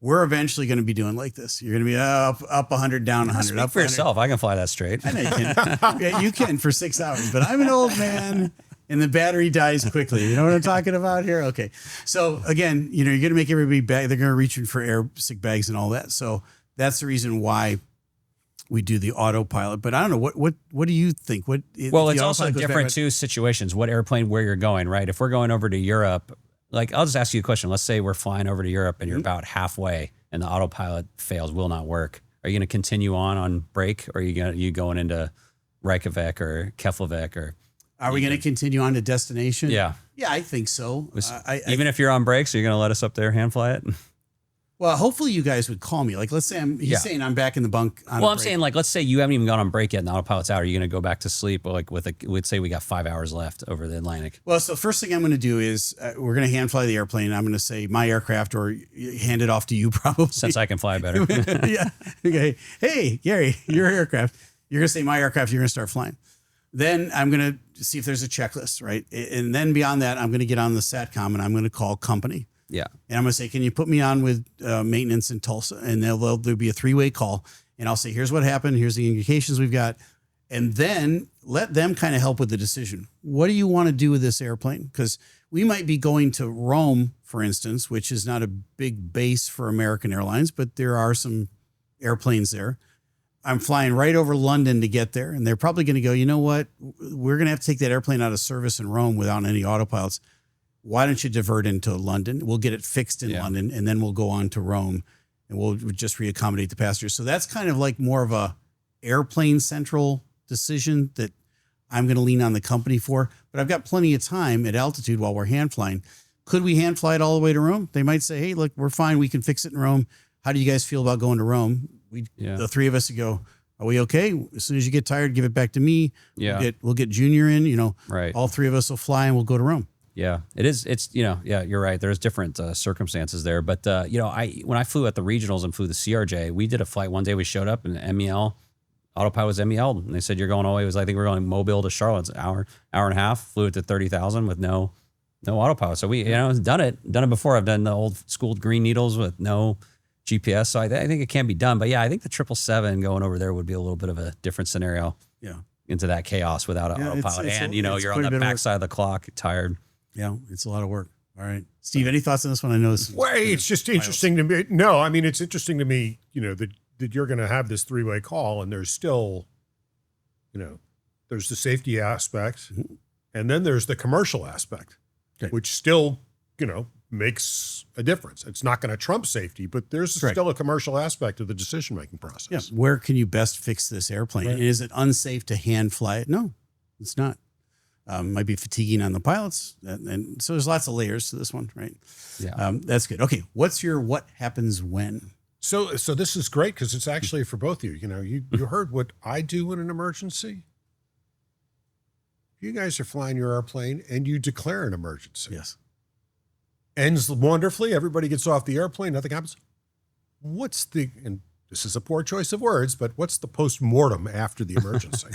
We're eventually going to be doing like this. You're going to be up 100, down 100. Speak up for yourself. I can fly that straight. I know you can. Yeah, you can for 6 hours, but I'm an old man and the battery dies quickly. You know what I'm talking about here? Okay. So again, you're going to make everybody back. They're going to reach in for air sick bags and all that. So that's the reason why we do the autopilot, but I don't know what do you think? Well, it's also different too situations. What airplane, where you're going, right? If we're going over to Europe, like I'll just ask you a question. Let's say we're flying over to Europe and you're about halfway and the autopilot fails, will not work. Are you going to continue on break, or are you going into Reykjavik or Keflavik, or are we going to continue on to destination? Yeah, I think so. Even if you're on breaks, are you going to let us up there hand fly it? Well, hopefully you guys would call me. Like, let's say he's saying I'm back in the bunk. I'm saying, like, let's say you haven't even gone on break yet and the autopilot's out. Are you going to go back to sleep? Or like we'd say we got 5 hours left over the Atlantic. Well, so first thing I'm going to do is we're going to hand fly the airplane. I'm going to say my aircraft, or hand it off to you probably. Since I can fly better. Yeah. Okay. Hey, Gary, your aircraft. You're going to say my aircraft. You're going to start flying. Then I'm going to see if there's a checklist, right? And then beyond that, I'm going to get on the SATCOM and I'm going to call company. Yeah. And I'm going to say, can you put me on with maintenance in Tulsa? And there'll be a 3-way call. And I'll say, here's what happened. Here's the indications we've got. And then let them kind of help with the decision. What do you want to do with this airplane? Because we might be going to Rome, for instance, which is not a big base for American Airlines, but there are some airplanes there. I'm flying right over London to get there. And they're probably going to go, you know what? We're going to have to take that airplane out of service in Rome without any autopilots. Why don't you divert into London? We'll get it fixed in London, and then we'll go on to Rome, and we'll just reaccommodate the passengers. So that's kind of like more of a airplane central decision that I'm going to lean on the company for. But I've got plenty of time at altitude while we're hand flying. Could we hand fly it all the way to Rome? They might say, hey, look, we're fine. We can fix it in Rome. How do you guys feel about going to Rome? The 3 of us would go, are we okay? As soon as you get tired, give it back to me. Yeah. We'll get Junior in, right. All 3 of us will fly and we'll go to Rome. Yeah, it is. It's, you're right. There's different circumstances there. But, when I flew at the regionals and flew the CRJ, we did a flight one day. We showed up and MEL, autopilot was MEL. And they said, you're going all the way. I think we're going Mobile to Charlotte. It's an hour and a half, flew it to 30,000 with no autopilot. So we, done it before. I've done the old school green needles with no GPS. So I think it can be done. But yeah, I think the 777 going over there would be a little bit of a different scenario. Yeah. Into that chaos without an autopilot. You're on the backside of the clock, tired. Yeah, it's a lot of work. All right. Steve, any thoughts on this one? I know this. Well, it's just interesting to me. No, I mean, it's interesting to me, that you're going to have this 3-way call and there's still, there's the safety aspect and then there's the commercial aspect, which still, makes a difference. It's not going to trump safety, but there's still a commercial aspect of the decision-making process. Yeah. Where can you best fix this airplane? Right. Is it unsafe to hand fly it? No, it's not. Might be fatiguing on the pilots. And so there's lots of layers to this one, right? Yeah. That's good. Okay. What's your what happens when? So this is great because it's actually for both of you. You heard what I do in an emergency. You guys are flying your airplane and you declare an emergency. Yes. Ends wonderfully. Everybody gets off the airplane. Nothing happens. what's the, and this is a poor choice of words, but what's the post-mortem after the emergency?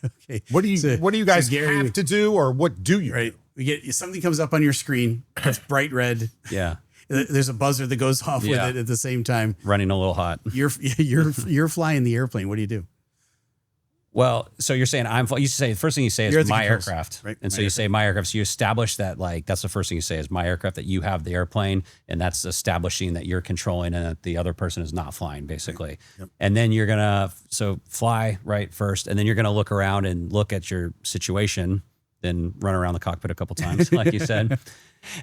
Okay. What do you guys Gary, have to do, or what do you right? do? We get something comes up on your screen. It's bright red. Yeah. There's a buzzer that goes off with it at the same time. Running a little hot. You're flying the airplane. What do you do? Well, so you're saying you say the first thing you say You're is at the my controls, aircraft, right? and My so you say my aircraft. So you establish that that's the first thing you say is my aircraft, that you have the airplane, and that's establishing that you're controlling and that the other person is not flying, basically. Right. Yep. And then you're gonna fly right first, and then you're gonna look around and look at your situation, then run around the cockpit a couple times, like you said.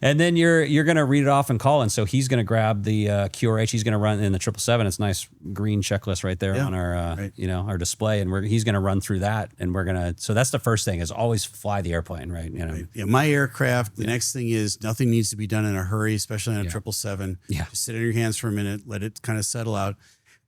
And then you're going to read it off and call. And so he's going to grab the QRH. He's going to run in the 777. It's a nice green checklist right there on our, our display. And he's going to run through that. And so that's the first thing is always fly the airplane, right? Right. Yeah. My aircraft, the next thing is nothing needs to be done in a hurry, especially on a 777. Yeah. Just sit on your hands for a minute, let it kind of settle out.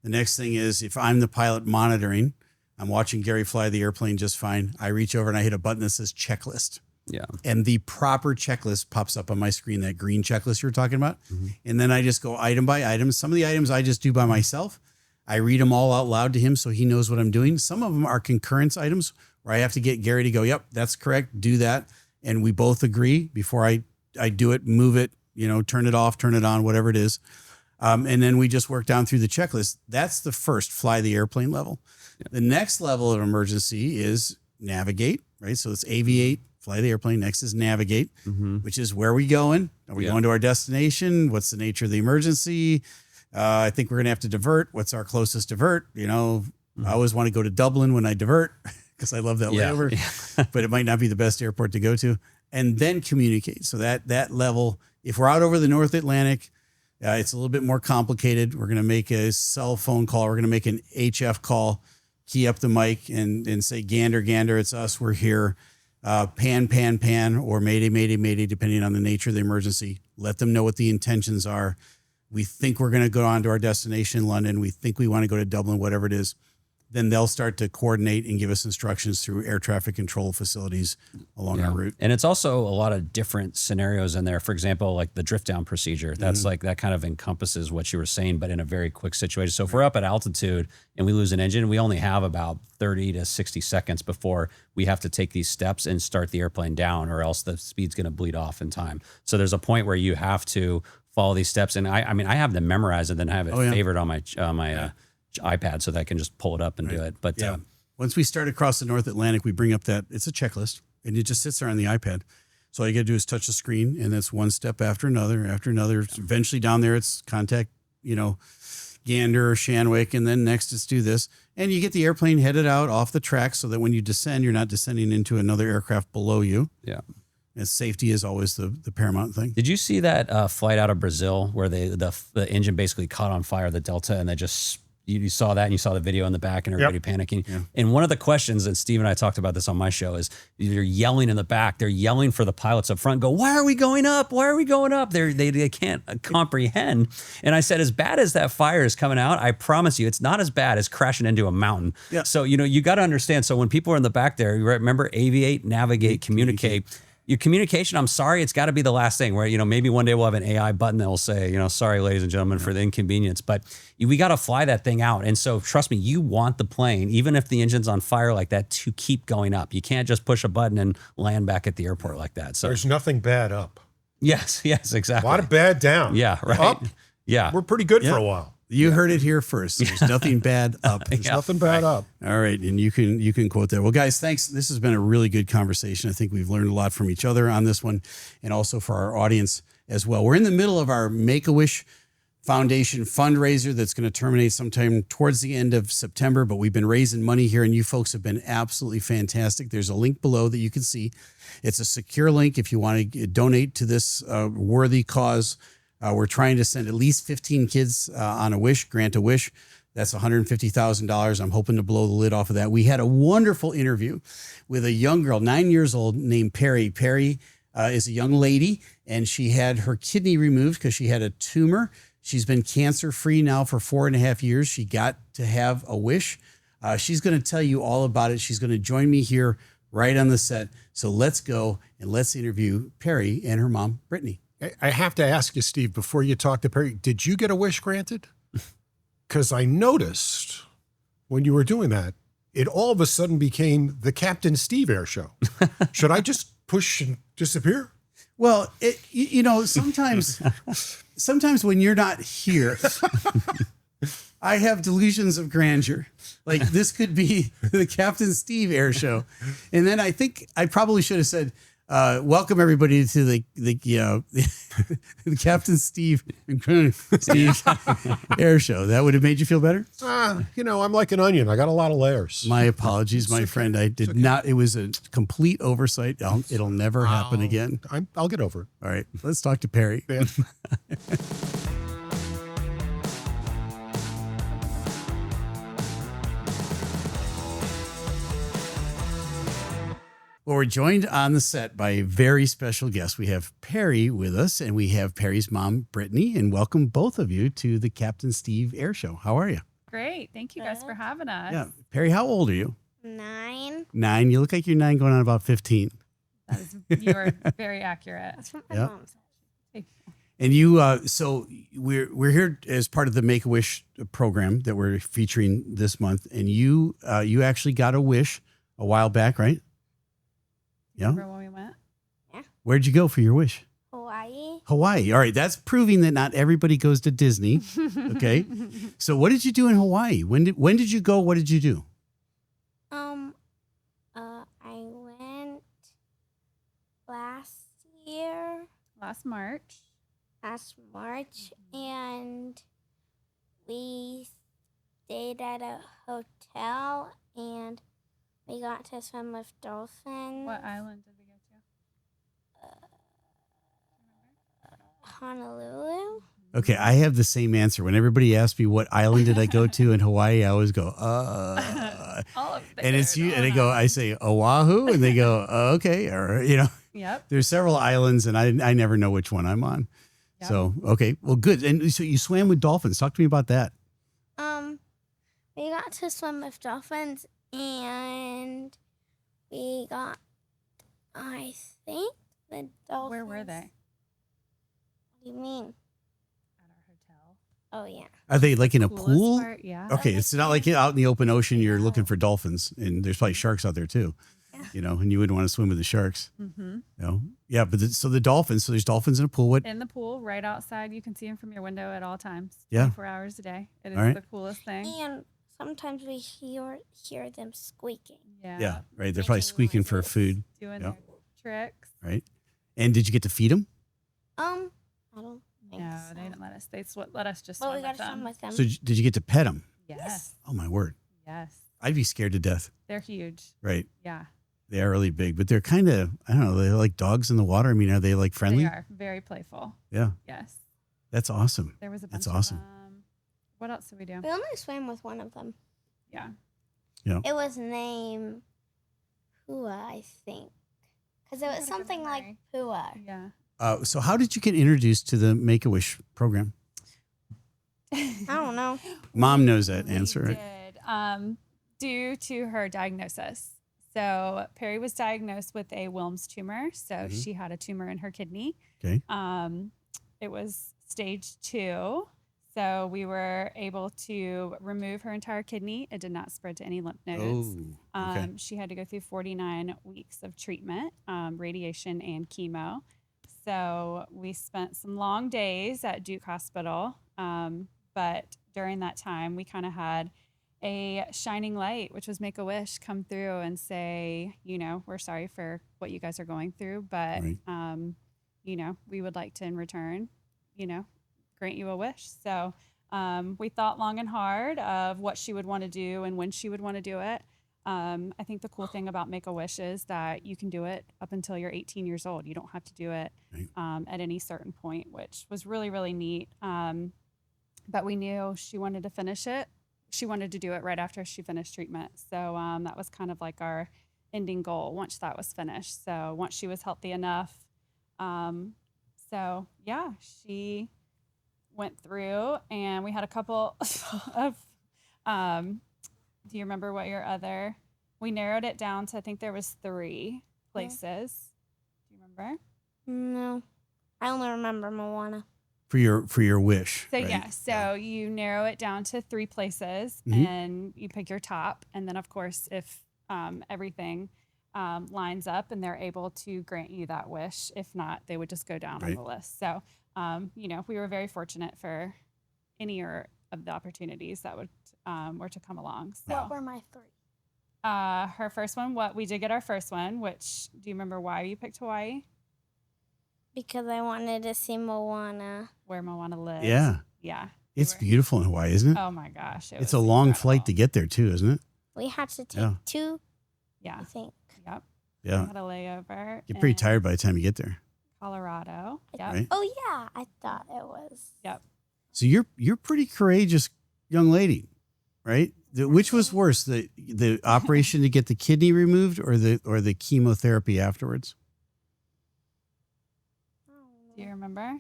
The next thing is if I'm the pilot monitoring, I'm watching Gary fly the airplane just fine. I reach over and I hit a button that says checklist. Yeah. And the proper checklist pops up on my screen, that green checklist you were talking about. Mm-hmm. And then I just go item by item. Some of the items I just do by myself. I read them all out loud to him so he knows what I'm doing. Some of them are concurrence items where I have to get Gary to go, yep, that's correct, do that. And we both agree before I do it, move it, turn it off, turn it on, whatever it is. And then we just work down through the checklist. That's the first fly the airplane level. Yeah. The next level of emergency is navigate, right? So it's aviate, fly the airplane. Next is navigate, which is where are we going? Are we going to our destination? What's the nature of the emergency? I think we're going to have to divert. What's our closest divert? I always want to go to Dublin when I divert because I love that layover, but it might not be the best airport to go to. And then communicate. So that level, if we're out over the North Atlantic, it's a little bit more complicated. We're going to make a cell phone call. We're going to make an HF call, key up the mic and say, gander, gander, it's us. We're here. Pan, pan, pan, or mayday, mayday, mayday, depending on the nature of the emergency. Let them know what the intentions are. We think we're going to go on to our destination in London. We think we want to go to Dublin, whatever it is. Then they'll start to coordinate and give us instructions through air traffic control facilities along our route. And it's also a lot of different scenarios in there. For example, like the drift down procedure, that's like that kind of encompasses what you were saying, but in a very quick situation. So if we're up at altitude and we lose an engine, we only have about 30 to 60 seconds before we have to take these steps and start the airplane down, or else the speed's going to bleed off in time. So there's a point where you have to follow these steps. And I have them memorized and then have it favored on my iPad so that I can just pull it up and do it. But once we start across the North Atlantic, we bring up it's a checklist and it just sits there on the iPad. So all you got to do is touch the screen and that's one step after another. Eventually down there, it's contact, Gander or Shanwick. And then next is do this. And you get the airplane headed out off the track so that when you descend, you're not descending into another aircraft below you. Yeah. And safety is always the paramount thing. Did you see that flight out of Brazil where the engine basically caught on fire, the Delta, and they just you saw that and you saw the video in the back and everybody panicking. Yeah. And one of the questions, and Steve and I talked about this on my show, is they're yelling in the back. They're yelling for the pilots up front, go, why are we going up? Why are we going up? They can't comprehend. And I said, as bad as that fire is coming out, I promise you, it's not as bad as crashing into a mountain. Yeah. So, you got to understand. So when people are in the back there, you remember aviate, navigate, communicate. Your communication, I'm sorry, it's got to be the last thing where, maybe one day we'll have an AI button that will say, sorry, ladies and gentlemen, for the inconvenience, but we got to fly that thing out. And so trust me, you want the plane, even if the engine's on fire like that, to keep going up. You can't just push a button and land back at the airport like that. So there's nothing bad up. Yes, exactly. A lot of bad down. Yeah, right. Up, yeah. We're pretty good for a while. You heard it here first. There's nothing bad up. There's nothing bad up. All right. And you can quote that. Well, guys, thanks. This has been a really good conversation. I think we've learned a lot from each other on this one and also for our audience as well. We're in the middle of our Make-A-Wish Foundation fundraiser that's going to terminate sometime towards the end of September, but we've been raising money here and you folks have been absolutely fantastic. There's a link below that you can see. It's a secure link if you want to donate to this worthy cause. We're trying to send at least 15 kids on a wish, grant a wish. That's $150,000. I'm hoping to blow the lid off of that. We had a wonderful interview with a young girl, 9 years old, named Perry. Perry is a young lady, and she had her kidney removed because she had a tumor. She's been cancer-free now for 4.5 years. She got to have a wish. She's going to tell you all about it. She's going to join me here right on the set. So let's go and let's interview Perry and her mom, Brittany. I have to ask you, Steve, before you talk to Perry, did you get a wish granted? because I noticed when you were doing that, it all of a sudden became the Captain Steve Air Show. Should I just push and disappear? Well, sometimes when you're not here, I have delusions of grandeur. Like this could be the Captain Steve Air Show. And then I think I probably should have said, welcome everybody to the Captain Steve and Kennedy Steve Air Show. That would have made you feel better? I'm like an onion. I got a lot of layers. My apologies, my friend. I did not. It was a complete oversight. It'll never happen again. I'll get over it. All right. Let's talk to Perry. Yeah. Well, we're joined on the set by a very special guest. We have Perry with us, and we have Perry's mom, Brittany, and welcome both of you to the Captain Steve Air Show. How are you? Great. Thank you guys for having us. Yeah. Perry, how old are you? 9. 9. You look like you're 9 going on about 15. You are very accurate. That's what my Yep. mom said. And you, so we're here as part of the Make-A-Wish program that we're featuring this month, and you actually got a wish a while back, right? Yeah. Remember when we went? Where'd you go for your wish? Hawaii. Hawaii. All right. That's proving that not everybody goes to Disney. Okay. So what did you do in Hawaii? When did you go? What did you do? I went last year, Last March. last March, and we stayed at a hotel, and we got to swim with dolphins. What island did we go to? Honolulu. Okay. I have the same answer. When everybody asks me what island did I go to in Hawaii, I always go, All of and it's you. And I say Oahu, and they go, okay. Or, Yep. there's several islands, and I never know which one I'm on. Yep. So, okay. Well, good. And so you swam with dolphins. Talk to me about that. We got to swim with dolphins, and we got, I think, the dolphins. Where were they? What do you mean? At our hotel. Oh, yeah. Are they like in a Coolest pool? part, yeah. Okay, it's not like out in the open ocean. You're looking for dolphins, and there's probably sharks out there too. And you wouldn't want to swim with the sharks. Mm-hmm. Yeah. But so the dolphins. So there's dolphins in a pool. What? In the pool, right outside. You can see them from your window at all times. Yeah. 24 hours a day. It is All right. the coolest thing. And sometimes we hear them squeaking. Yeah. Right. They're probably squeaking for food. Doing Yeah. their tricks. Right. And did you get to feed them? I don't think No, so. they didn't let us. They let us just But swim we got with to swim them. with them. So did you get to pet them? Yes. Oh my word! Yes. I'd be scared to death. They're huge. Right. Yeah. They are really big, but they're kind of, I don't know, they're like dogs in the water. I mean, are they like friendly? They are very playful. Yeah. Yes. That's awesome. There was a bunch That's awesome. of them. What else did we do? We only swam with one of them. Yeah. It was named Pua, I think. Because it What a was good something like memory. Pua. Yeah. So how did you get introduced to the Make-A-Wish program? I don't know. Mom knows that We answer, right? did, due to her diagnosis. So Perry was diagnosed with a Wilms tumor. So Mhm. she had a tumor in her kidney. Okay. It was stage 2. So we were able to remove her entire kidney. It did not spread to any lymph nodes. Oh, okay. She had to go through 49 weeks of treatment, radiation and chemo. So we spent some long days at Duke Hospital. But during that time, we kind of had a shining light, which was Make-A-Wish, come through and say, we're sorry for what you guys are going through, but, Right. we would like to in return, grant you a wish. So we thought long and hard of what she would want to do and when she would want to do it. I think the cool thing about Make-A-Wish is that you can do it up until you're 18 years old. You don't have to do it Right. at any certain point, which was really, really neat. But we knew she wanted to finish it. She wanted to do it right after she finished treatment. So that was kind of like our ending goal once that was finished. So once she was healthy enough. She went through and we had a couple of, do you remember what we narrowed it down to, I think there was 3 places. Do you remember? No. I only remember Moana. for your wish. So right? yeah, so you narrow it down to 3 places, Mhm. and you pick your top, and then of course if everything lines up and they're able to grant you that wish. If not, they would just go down on Right. the list. So we were very fortunate for any of the opportunities that were to come along. So What were my 3? her first one, we did get our first one, which, do you remember why you picked Hawaii? Because I wanted to see Moana. Where Moana lives. Yeah. Yeah. It's beautiful in Hawaii, isn't it? Oh my gosh. It's a long flight to get there too, isn't it? We had to take Yeah. 2, Yeah. I think. Yep. Yeah. We had a layover. Get pretty in tired by the time you get there. Colorado. Yep. Right. Oh yeah, I thought it was. Yep. So you're pretty courageous young lady, right? Which was worse, the operation to get the kidney removed or the chemotherapy afterwards? Do you remember?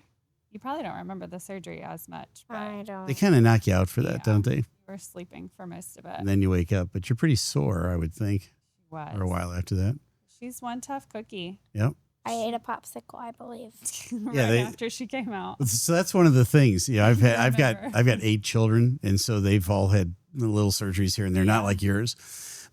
You probably don't remember the surgery as much, but I don't. They kind of knock you out for that, Yeah. don't they? you were sleeping for most of it. And then you wake up, but you're pretty sore, I would think, She was. for a while after that. She's one tough cookie. Yep. I ate a popsicle, I believe. right Yeah, after she came out. So that's one of the things. Yeah, I've got Remember. 8 children, and so they've all had little surgeries here, and they're not like yours.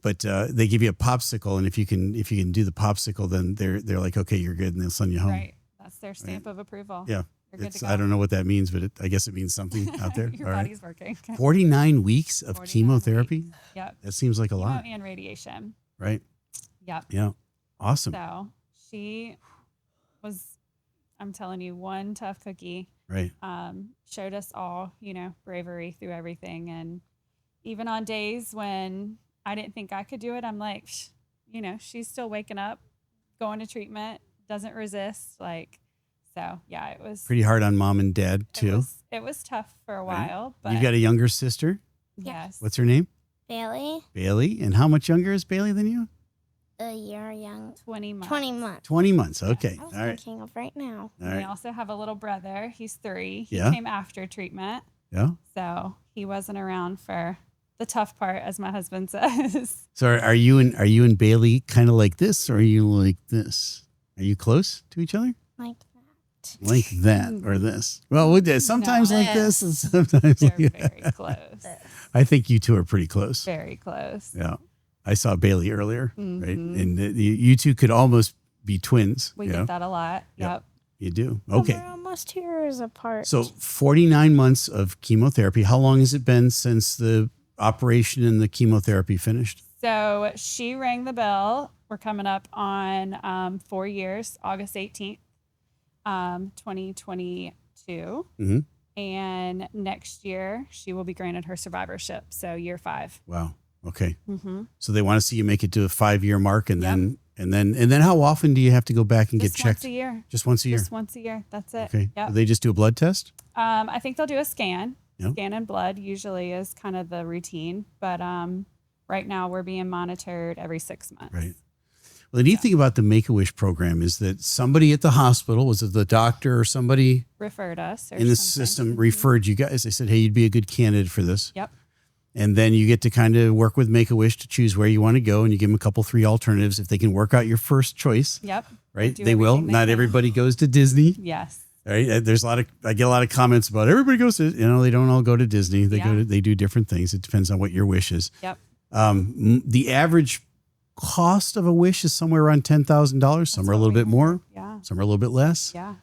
But they give you a popsicle, and if you can do the popsicle, then they're like, okay, you're good, and they'll send you home. Right. That's their stamp of approval. Yeah. You're good to go. I don't know what that means, but I guess it means something out there. Your All right. body's working. 49 weeks of 49 chemotherapy? weeks. Yep. That seems like a lot, Chemo and radiation. right? Yep. Yeah. Awesome. So she was, I'm telling you, one tough cookie. Right. Showed us all, bravery through everything. And even on days when I didn't think I could do it, I'm like, she's still waking up, going to treatment, doesn't resist. So yeah, it was Pretty hard on mom and dad, too. It was tough for a Right. while, but You've got a younger sister. yes. What's her name? Bailey, Bailey. And how much younger is Bailey than you? a year young. 20 months. 20 months. 20 months. Okay. I was All right. thinking of right now. All We right. also have a little brother. He's 3. He Yeah. came after treatment. Yeah. So he wasn't around for the tough part, as my husband says. So are you and Bailey kind of like this, or are you like this? Are you close to each other? Like that. Like that or this? Well, sometimes No. like this and sometimes They're like that. very close. I think you two are pretty close. Very close. Yeah. I saw Bailey earlier, right? Mhm. And you two could almost be twins. We yeah, get that a lot. Yep. Yep. you do. Oh, Okay. we're almost 2 years apart. So 49 months of chemotherapy. How long has it been since the operation and the chemotherapy finished? So she rang the bell. We're coming up on 4 years, August 18th, 2022. Mm-hmm. And next year, she will be granted her survivorship. So year 5. Wow. Okay. Mm-hmm. So they want to see you make it to a 5-year mark, and Yep. then how often do you have to go back and Just get once checked? a year. Just once a year. Just once a year. That's it. Okay. Yep. Do they just do a blood test? I think they'll do a scan. Yep. Scan and blood usually is kind of the routine. But right now, we're being monitored every 6 months. Right. Well, the neat thing about the Make-A-Wish program is that somebody at the hospital, was it the doctor or somebody Referred us. Or in the something. system, Mhm. referred you guys? They said, hey, you'd be a good candidate for this. Yep. And then you get to kind of work with Make-A-Wish to choose where you want to go, and you give them a couple, 3 alternatives. If they can work out your first choice, Yep. right? do They will. everything they Not can. everybody goes to Disney. Yes. Right? I get a lot of comments about everybody goes to, they don't all go to Disney. They do different things. It depends on what your wish is. Yep. The average cost of a wish is somewhere around $10,000. Some are a what little we bit more. heard. Yeah. Some are a little bit less. Yeah.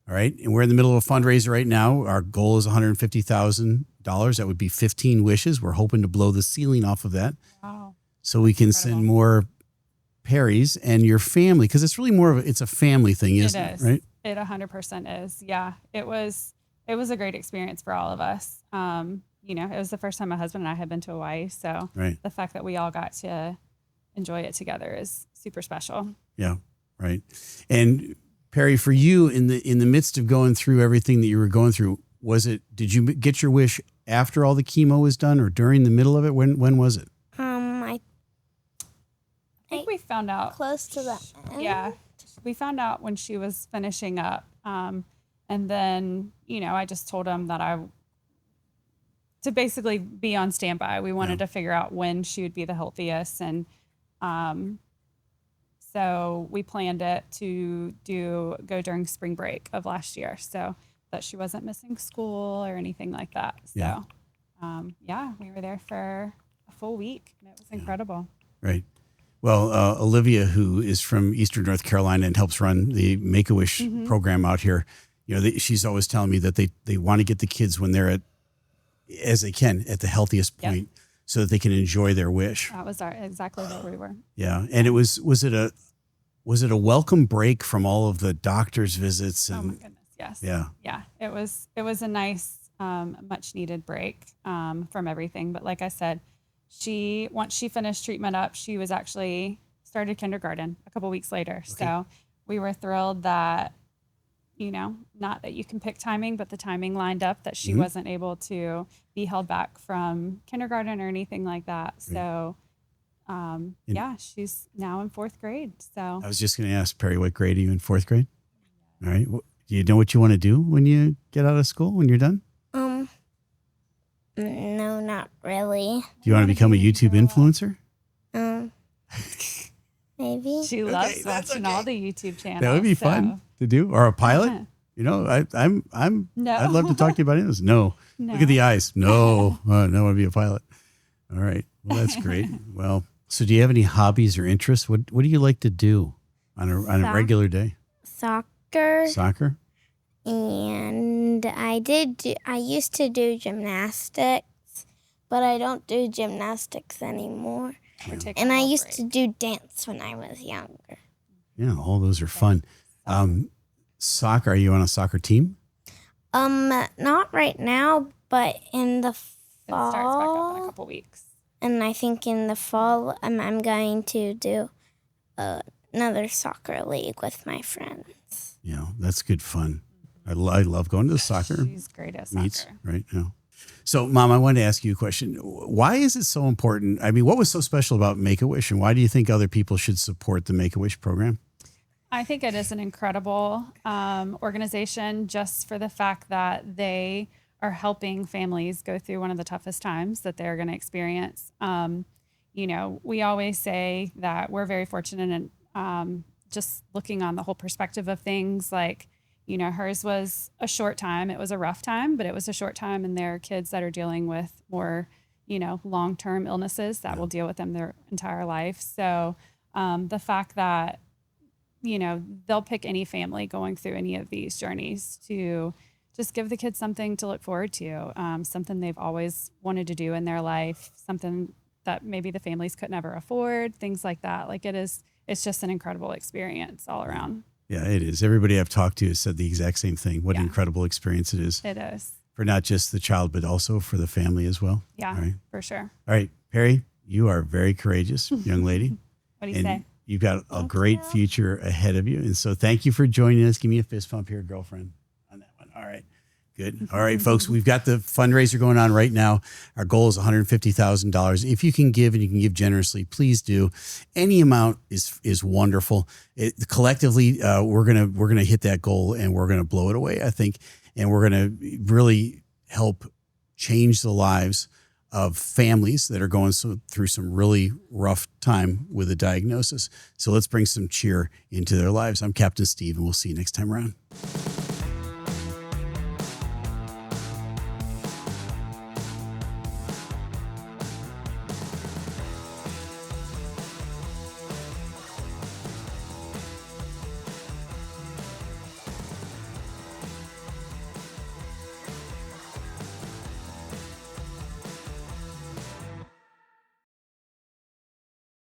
All right. And we're in the middle of a fundraiser right now. Our goal is $150,000. That would be 15 wishes. We're hoping to blow the ceiling off of that Wow. so we can send Incredible. more Perrys and your family, because it's really more of it's a family thing, isn't it? is. Right. It 100% is. Yeah. It was a great experience for all of us. It was the first time my husband and I had been to Hawaii. So Right. the fact that we all got to enjoy it together is super special. Yeah. Right. And Perry, for you in the midst of going through everything that you were going through, did you get your wish after all the chemo was done or during the middle of it? When was it? I I think we found out. close to the end. Yeah. We found out when she was finishing up. And then, I just told him that to basically be on standby. We wanted to figure out when she would be the healthiest. And so we planned it to go during spring break of last year. So that she wasn't missing school or anything like that. So, we were there for a full week, and it was incredible. Right. Well, Olivia, who is from Eastern North Carolina and helps run the Make-A-Wish program out here, she's always telling me that they want to get the kids when they're as they can at the healthiest point, so that they can enjoy their wish. That was exactly where we were. Yeah, and it was it a welcome break from all of the doctor's visits? And, oh my goodness, yes. Yeah. It was a nice, much needed break from everything. But like I said, once she finished treatment up, she was actually started kindergarten a couple weeks later. Okay. So we were thrilled that, not that you can pick timing, but the timing lined up that she wasn't able to be held back from kindergarten or anything like that. So, she's now in 4th grade. So I was just going to ask, Perry, what grade are you in? 4th grade? All right. Do you know what you want to do when you get out of school, when you're done? No, not really. Do you want to become a YouTube influencer? Maybe. She loves watching all the YouTube channels. That would be fun to do. Or a pilot? I'm No. I'd love to talk to you about this. No. Look at the eyes. No. No, I want to be a pilot. All right. Well, that's great. Well, so do you have any hobbies or interests? What do you like to do on a regular day? Soccer. Soccer? And I used to do gymnastics, but I don't do gymnastics anymore. And I used to do dance when I was younger. Yeah, all those are fun. Soccer, are you on a soccer team? Not right now, but in the fall. It starts back up in a couple weeks. And I think in the fall, I'm going to do another soccer league with my friends. Yeah, that's good fun. I love going to the soccer. She's great at meets, soccer. right? Yeah. So, Mom, I wanted to ask you a question. Why is it so important? I mean, what was so special about Make-A-Wish, and why do you think other people should support the Make-A-Wish program? I think it is an incredible organization just for the fact that they are helping families go through one of the toughest times that they're going to experience. We always say that we're very fortunate in just looking on the whole perspective of things. Like, hers was a short time. It was a rough time, but it was a short time. And there are kids that are dealing with more, long-term illnesses that will deal with them their entire life. So the fact that, they'll pick any family going through any of these journeys to just give the kids something to look forward to, something they've always wanted to do in their life, something that maybe the families could never afford, things like that. Like it's just an incredible experience all around. Yeah, it is. Everybody I've talked to has said the exact same thing. What an incredible experience it is. It is. For not just the child, but also for the family as well. Yeah, all right. For sure. All right, Perry, you are a very courageous young lady. What do you say? You've got a great future ahead of you. And so thank you for joining us. Give me a fist pump here, girlfriend, on that one. All right. Good. All right, folks, we've got the fundraiser going on right now. Our goal is $150,000. If you can give and you can give generously, please do. Any amount is wonderful. Collectively, we're gonna hit that goal and we're gonna blow it away, I think, and we're gonna really help change the lives of families that are going through some really rough time with a diagnosis. So let's bring some cheer into their lives. I'm Captain Steve, and we'll see you next time around.